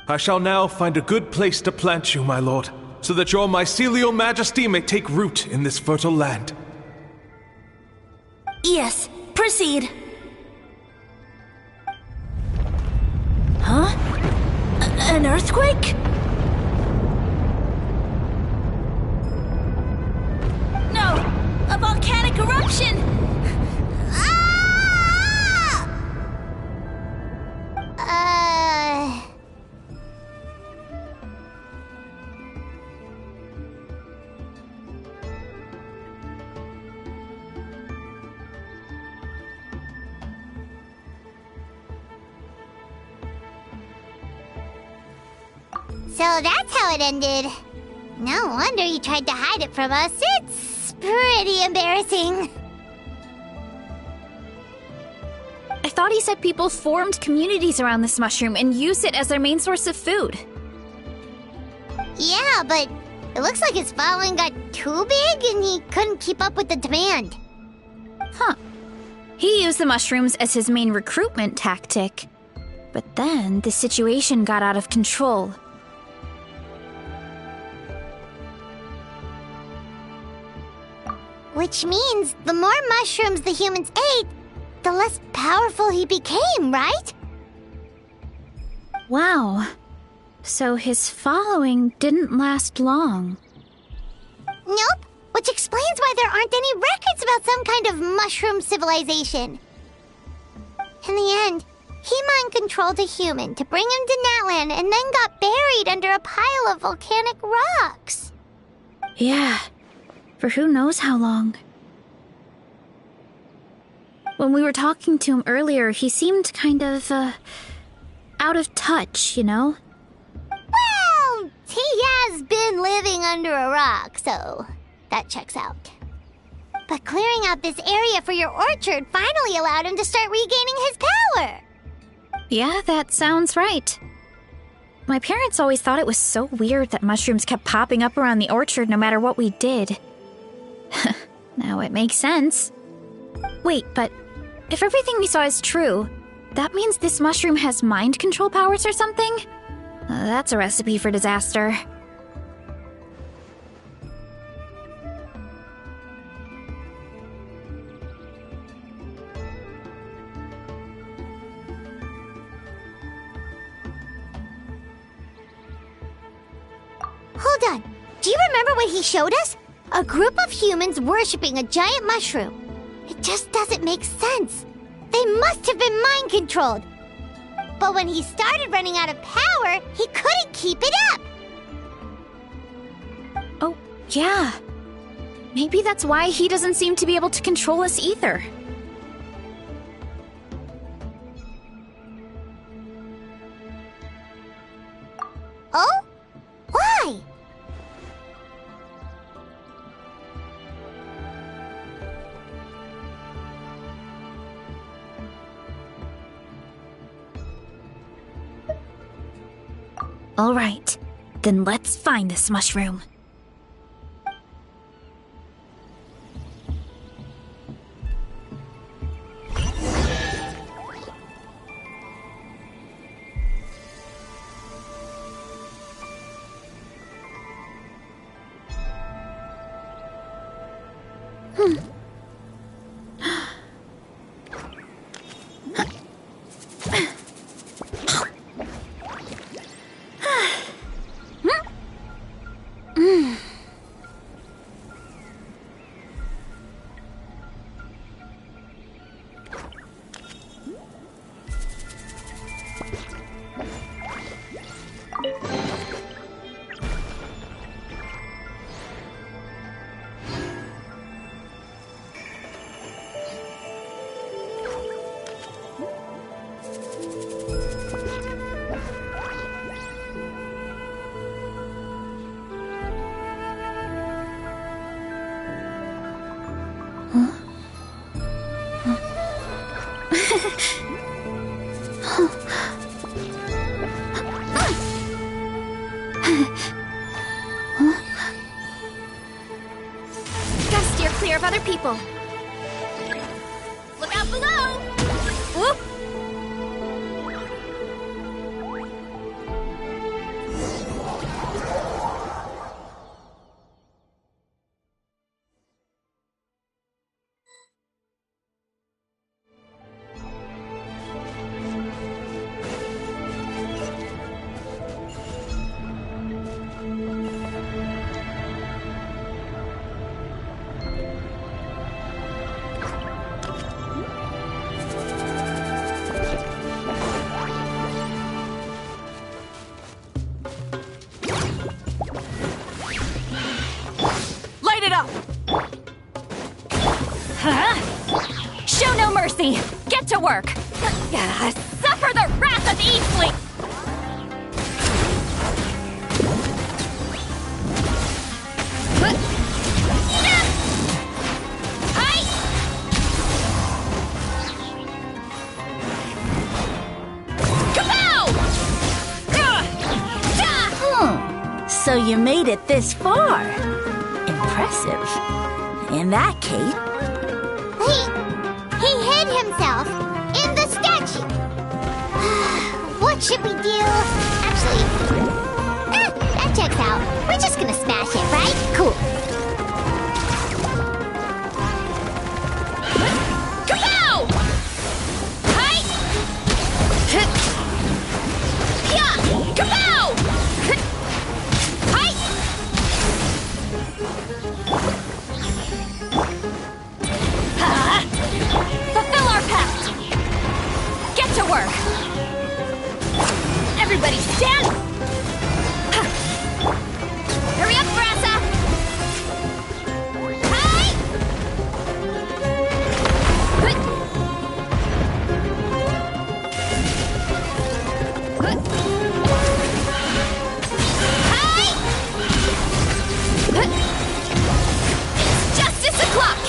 I shall now find a good place to plant you, my lord, so that your mycelial majesty may take root in this fertile land. Yes, proceed. Huh? An earthquake? No! A volcanic eruption! So that's how it ended. No wonder you tried to hide it from us. It's pretty embarrassing. I thought he said people formed communities around this mushroom and used it as their main source of food. Yeah, but it looks like his following got too big and he couldn't keep up with the demand. Huh. He used the mushrooms as his main recruitment tactic. But then the situation got out of control. Which means the more mushrooms the humans ate, the less powerful he became, right? Wow. So his following didn't last long. Nope, which explains why there aren't any records about some kind of mushroom civilization. In the end, he mind-controlled a human to bring him to Natlan and then got buried under a pile of volcanic rocks. Yeah, for who knows how long. When we were talking to him earlier, he seemed kind of, out of touch, you know? Well, he has been living under a rock, so that checks out. But clearing out this area for your orchard finally allowed him to start regaining his power. Yeah, that sounds right. My parents always thought it was so weird that mushrooms kept popping up around the orchard no matter what we did. Now it makes sense. Wait, but if everything we saw is true, that means this mushroom has mind control powers or something? That's a recipe for disaster. Hold on. Do you remember what he showed us? A group of humans worshipping a giant mushroom. It just doesn't make sense. They must have been mind-controlled. But when he started running out of power, he couldn't keep it up. Oh, yeah. Maybe that's why he doesn't seem to be able to control us either. Oh? Why? All right, then let's find this mushroom. Gotta steer clear of other people. Look out below! Whoop! Light it up! Huh? Show no mercy! Get to work! Suffer the wrath of the Eastling! So you made it this far. Impressive. In that case... He hid himself in the statue. What should we do? Actually, that checks out. We're just gonna smash it, right? Cool. Kapow! Hi! Yeah! Kapow! Hi! Fulfill our pact! Get to work! Everybody stand! Hurry up, Brassa! Hi! It's justice o'clock!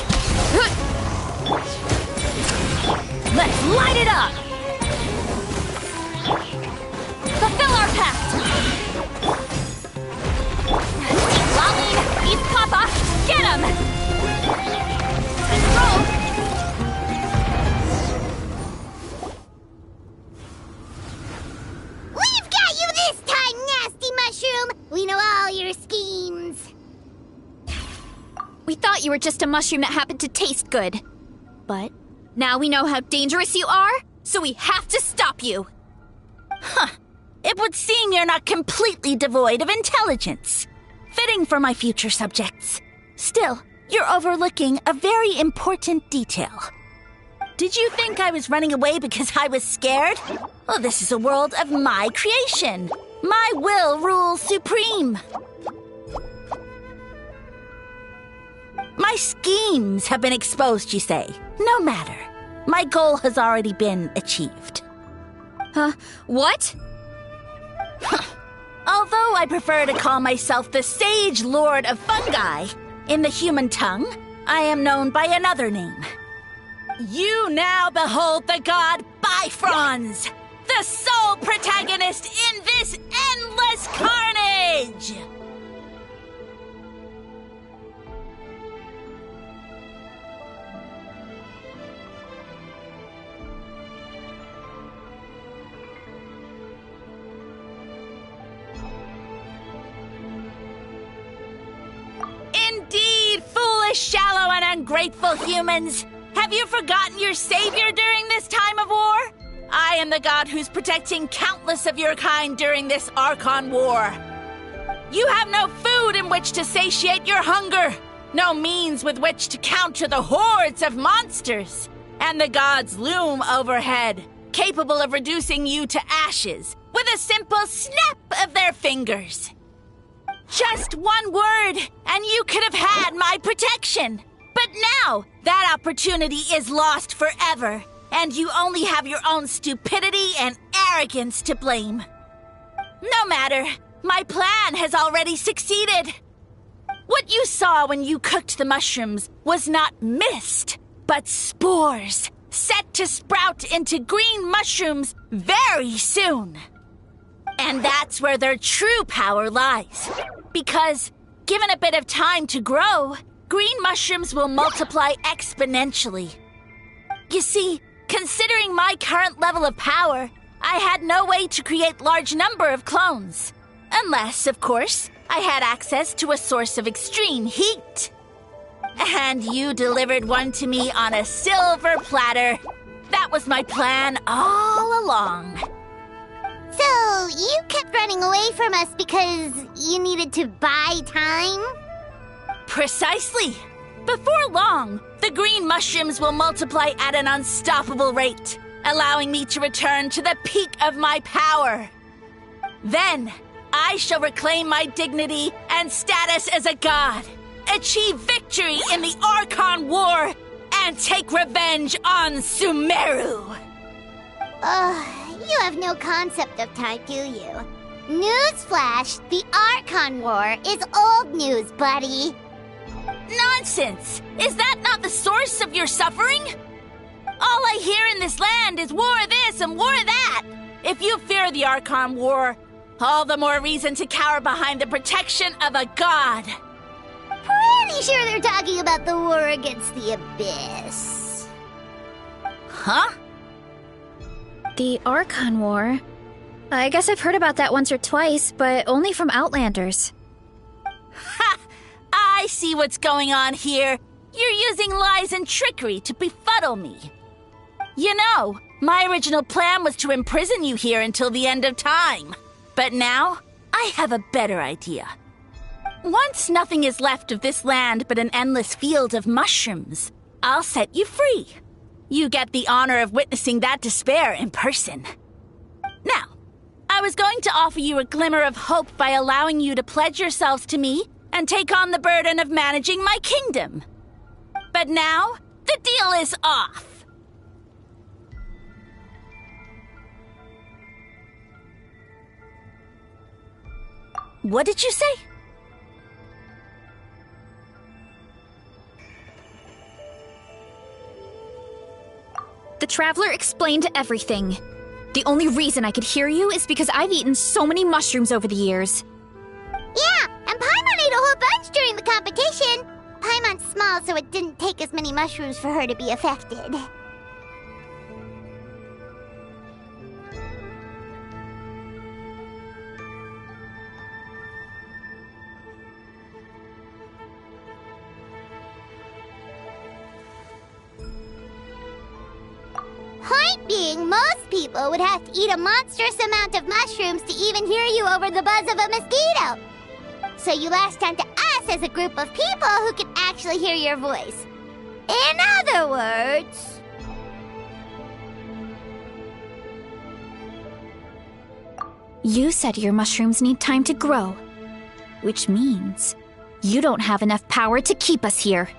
Let's light it up! thought you were just a mushroom that happened to taste good. But now we know how dangerous you are, so we have to stop you. Huh. It would seem you're not completely devoid of intelligence. Fitting for my future subjects. Still, you're overlooking a very important detail. Did you think I was running away because I was scared? Well, this is a world of my creation. My will rules supreme. My schemes have been exposed, you say. No matter. My goal has already been achieved. What? Although I prefer to call myself the Sage Lord of Fungi, in the human tongue, I am known by another name. You now behold the god Bifrons, the sole protagonist in this endless carnage! Indeed, foolish, shallow, and ungrateful humans! Have you forgotten your savior during this time of war? I am the god who's protecting countless of your kind during this Archon War. You have no food in which to satiate your hunger, no means with which to counter the hordes of monsters, and the gods loom overhead, capable of reducing you to ashes with a simple snap of their fingers. Just one word, and you could have had my protection. But now, that opportunity is lost forever, and you only have your own stupidity and arrogance to blame. No matter, my plan has already succeeded. What you saw when you cooked the mushrooms was not mist, but spores, set to sprout into green mushrooms very soon. And that's where their true power lies. Because, given a bit of time to grow, green mushrooms will multiply exponentially. You see, considering my current level of power, I had no way to create large number of clones. Unless, of course, I had access to a source of extreme heat. And you delivered one to me on a silver platter. That was my plan all along. So, you kept running away from us because you needed to buy time? Precisely. Before long, the green mushrooms will multiply at an unstoppable rate, allowing me to return to the peak of my power. Then, I shall reclaim my dignity and status as a god, achieve victory in the Archon War, and take revenge on Sumeru. You have no concept of time, do you? Newsflash, the Archon War is old news, buddy. Nonsense! Is that not the source of your suffering? All I hear in this land is war this and war that. If you fear the Archon War, all the more reason to cower behind the protection of a god. Pretty sure they're talking about the war against the Abyss. Huh? The Archon War? I guess I've heard about that once or twice, but only from Outlanders. Ha! I see what's going on here. You're using lies and trickery to befuddle me. You know, my original plan was to imprison you here until the end of time. But now, I have a better idea. Once nothing is left of this land but an endless field of mushrooms, I'll set you free. You get the honor of witnessing that despair in person. Now, I was going to offer you a glimmer of hope by allowing you to pledge yourselves to me and take on the burden of managing my kingdom. But now, the deal is off. What did you say? The Traveler explained everything. The only reason I could hear you is because I've eaten so many mushrooms over the years. Yeah, and Paimon ate a whole bunch during the competition. Paimon's small, so it didn't take as many mushrooms for her to be affected. being most people would have to eat a monstrous amount of mushrooms to even hear you over the buzz of a mosquito. So you latched onto us as a group of people who can actually hear your voice. In other words... You said your mushrooms need time to grow, which means you don't have enough power to keep us here.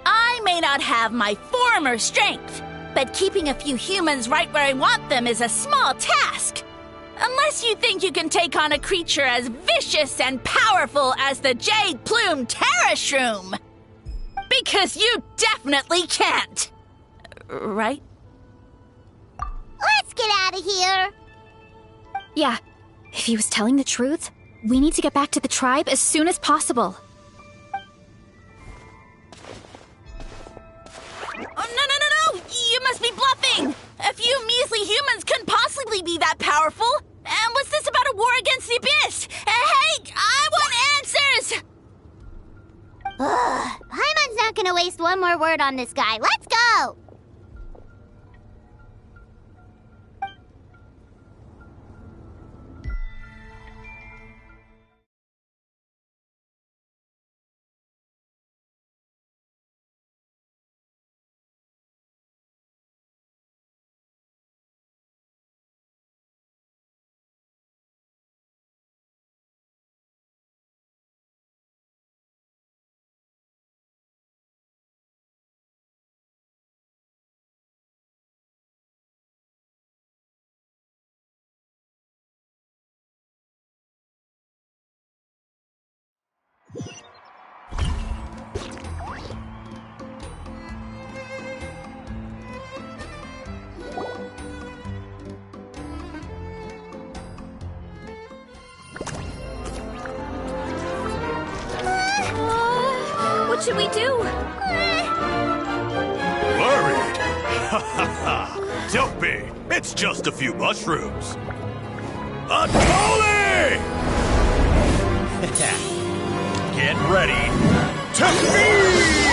I may not have my former strength, but keeping a few humans right where I want them is a small task. Unless you think you can take on a creature as vicious and powerful as the Jade Plume Terrashroom. Because you definitely can't. Right? Let's get out of here. Yeah, if he was telling the truth, we need to get back to the tribe as soon as possible. Oh, no! You must be bluffing! A few measly humans couldn't possibly be that powerful! And what's this about a war against the Abyss? Hey, I want answers! Paimon's not gonna waste one more word on this guy. Let's go! What should we do? Worried? Ha ha ha! Don't be! It's just a few mushrooms! Atoli! Get ready to feast!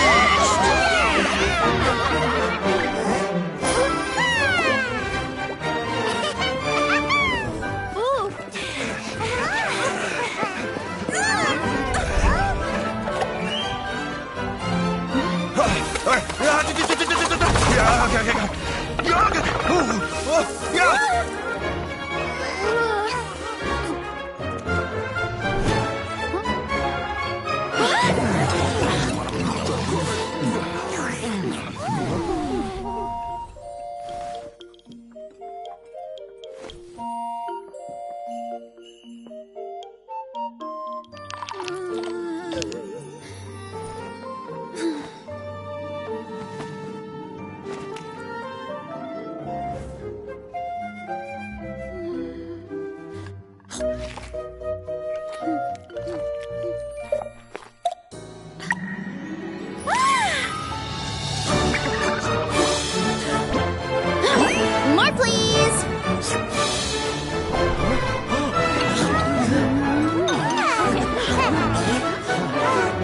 More, please!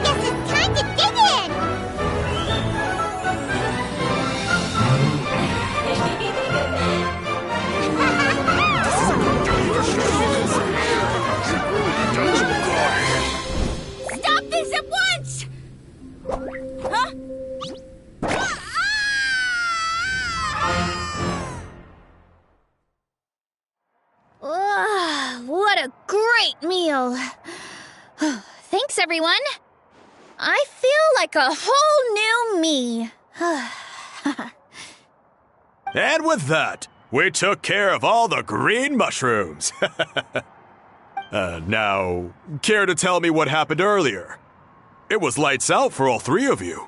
Guess it's time to dig in! Stop this at once! Huh? What a great meal! Thanks, everyone! I feel like a whole new me. And with that, we took care of all the green mushrooms. Now, care to tell me what happened earlier? It was lights out for all three of you.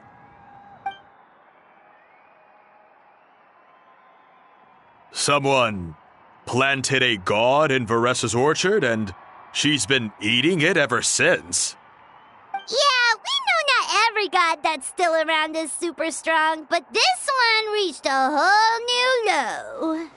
Someone planted a god in Varessa's orchard, and she's been eating it ever since. Yeah, we know not every god that's still around is super strong, but this one reached a whole new low.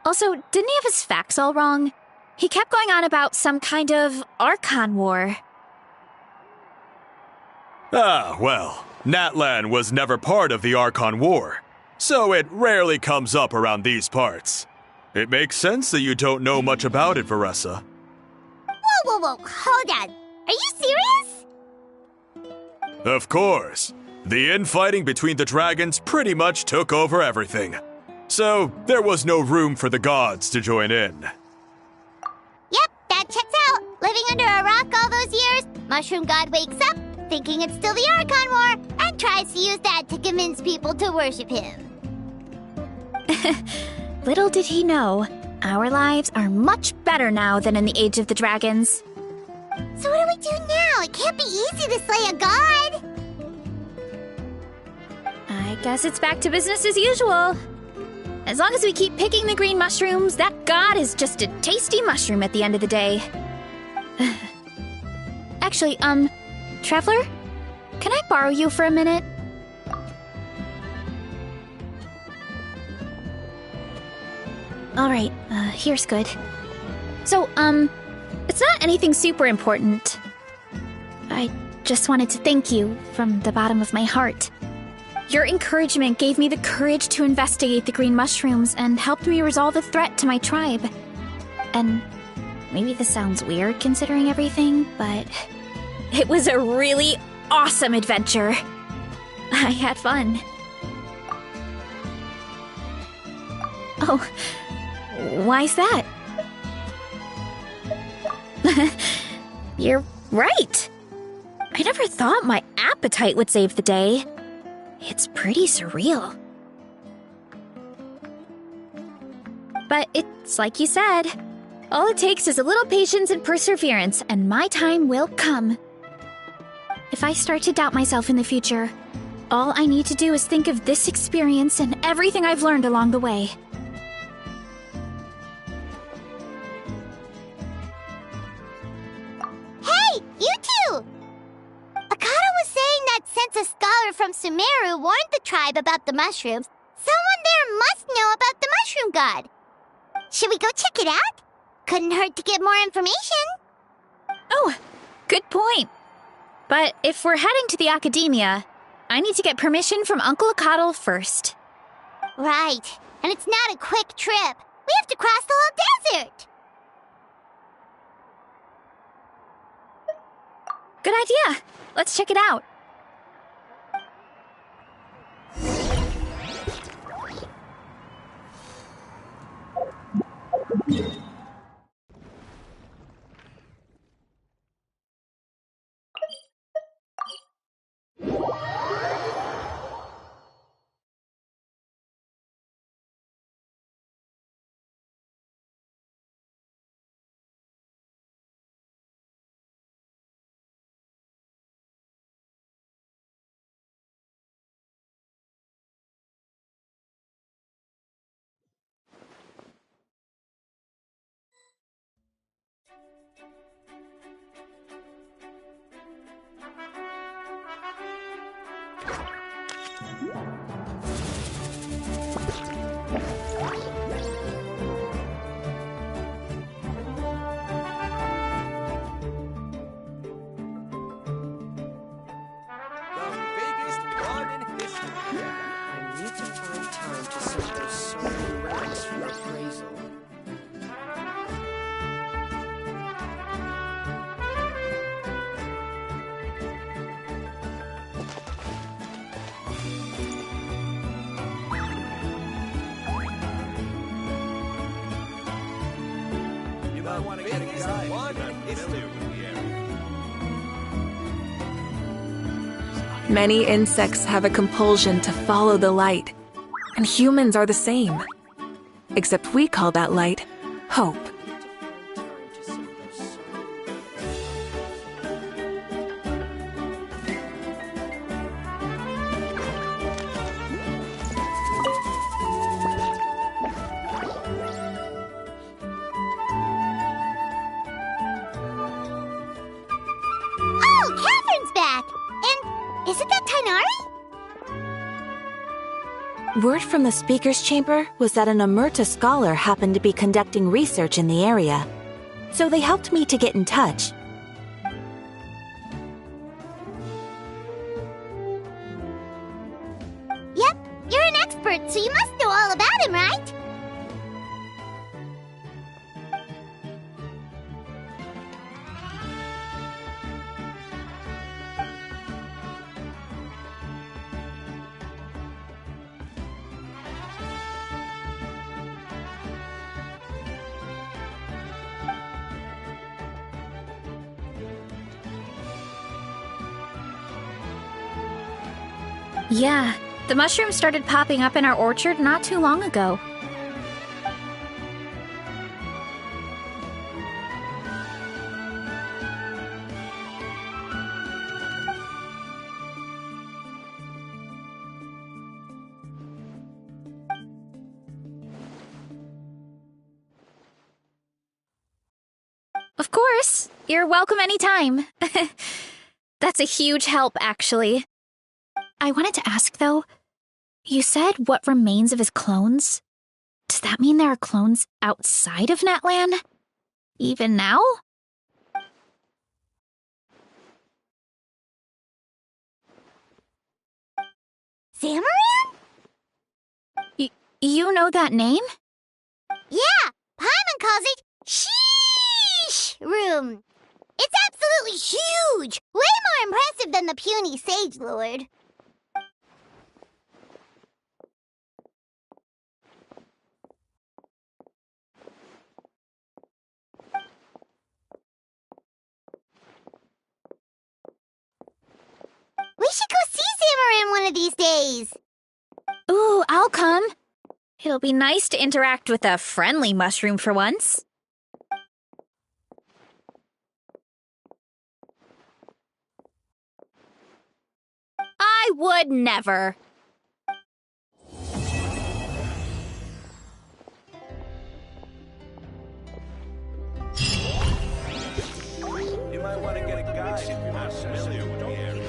Also, didn't he have his facts all wrong? He kept going on about some kind of Archon War. Ah, well, Natlan was never part of the Archon War, so it rarely comes up around these parts. It makes sense that you don't know much about it, Veressa. Whoa, hold on. Are you serious? Of course. The infighting between the dragons pretty much took over everything. So, there was no room for the gods to join in. Yep, that checks out. Living under a rock all those years, Mushroom God wakes up, thinking it's still the Archon War, and tries to use that to convince people to worship him. Little did he know, our lives are much better now than in the Age of the Dragons. So what do we do now? It can't be easy to slay a god. I guess it's back to business as usual. As long as we keep picking the green mushrooms, that god is just a tasty mushroom at the end of the day. Actually, Traveler? Can I borrow you for a minute? Alright, here's good. So, it's not anything super important. I just wanted to thank you from the bottom of my heart. Your encouragement gave me the courage to investigate the green mushrooms and helped me resolve a threat to my tribe. And maybe this sounds weird considering everything, but it was a really awesome adventure. I had fun. Oh, why's that? You're right. I never thought my appetite would save the day. It's pretty surreal. But it's like you said. All it takes is a little patience and perseverance, and my time will come. If I start to doubt myself in the future, all I need to do is think of this experience and everything I've learned along the way. Hey, you two! Akata was saying that since a scholar from Sumeru warned the tribe about the mushrooms, someone there must know about the mushroom god. Should we go check it out? Couldn't hurt to get more information. Oh, good point. But if we're heading to the academia, I need to get permission from Uncle Akatl first. Right, and it's not a quick trip. We have to cross the whole desert. Good idea. Let's check it out. Many insects have a compulsion to follow the light, and humans are the same. Except we call that light hope. Oh, Catherine's back! And isn't that Tainari? Word from the speaker's chamber was that an Emerta scholar happened to be conducting research in the area, so they helped me to get in touch. Yep, you're an expert, so you must know all about him, right? Yeah, the mushrooms started popping up in our orchard not too long ago. Of course, you're welcome anytime. That's a huge help, actually. I wanted to ask, though, you said what remains of his clones? Does that mean there are clones outside of Natlan? Even now? Zamaran? You know that name? Yeah, Paimon calls it Sheesh Room. It's absolutely huge! Way more impressive than the puny Sage Lord. We should go see Zamaran one of these days. Ooh, I'll come. It'll be nice to interact with a friendly mushroom for once. I would never. You might want to get a guide if you're not familiar with the area.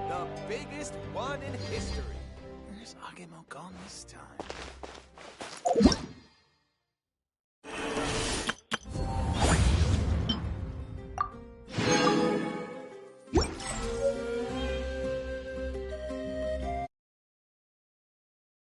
The biggest one in history. Where's Agemo gone this time?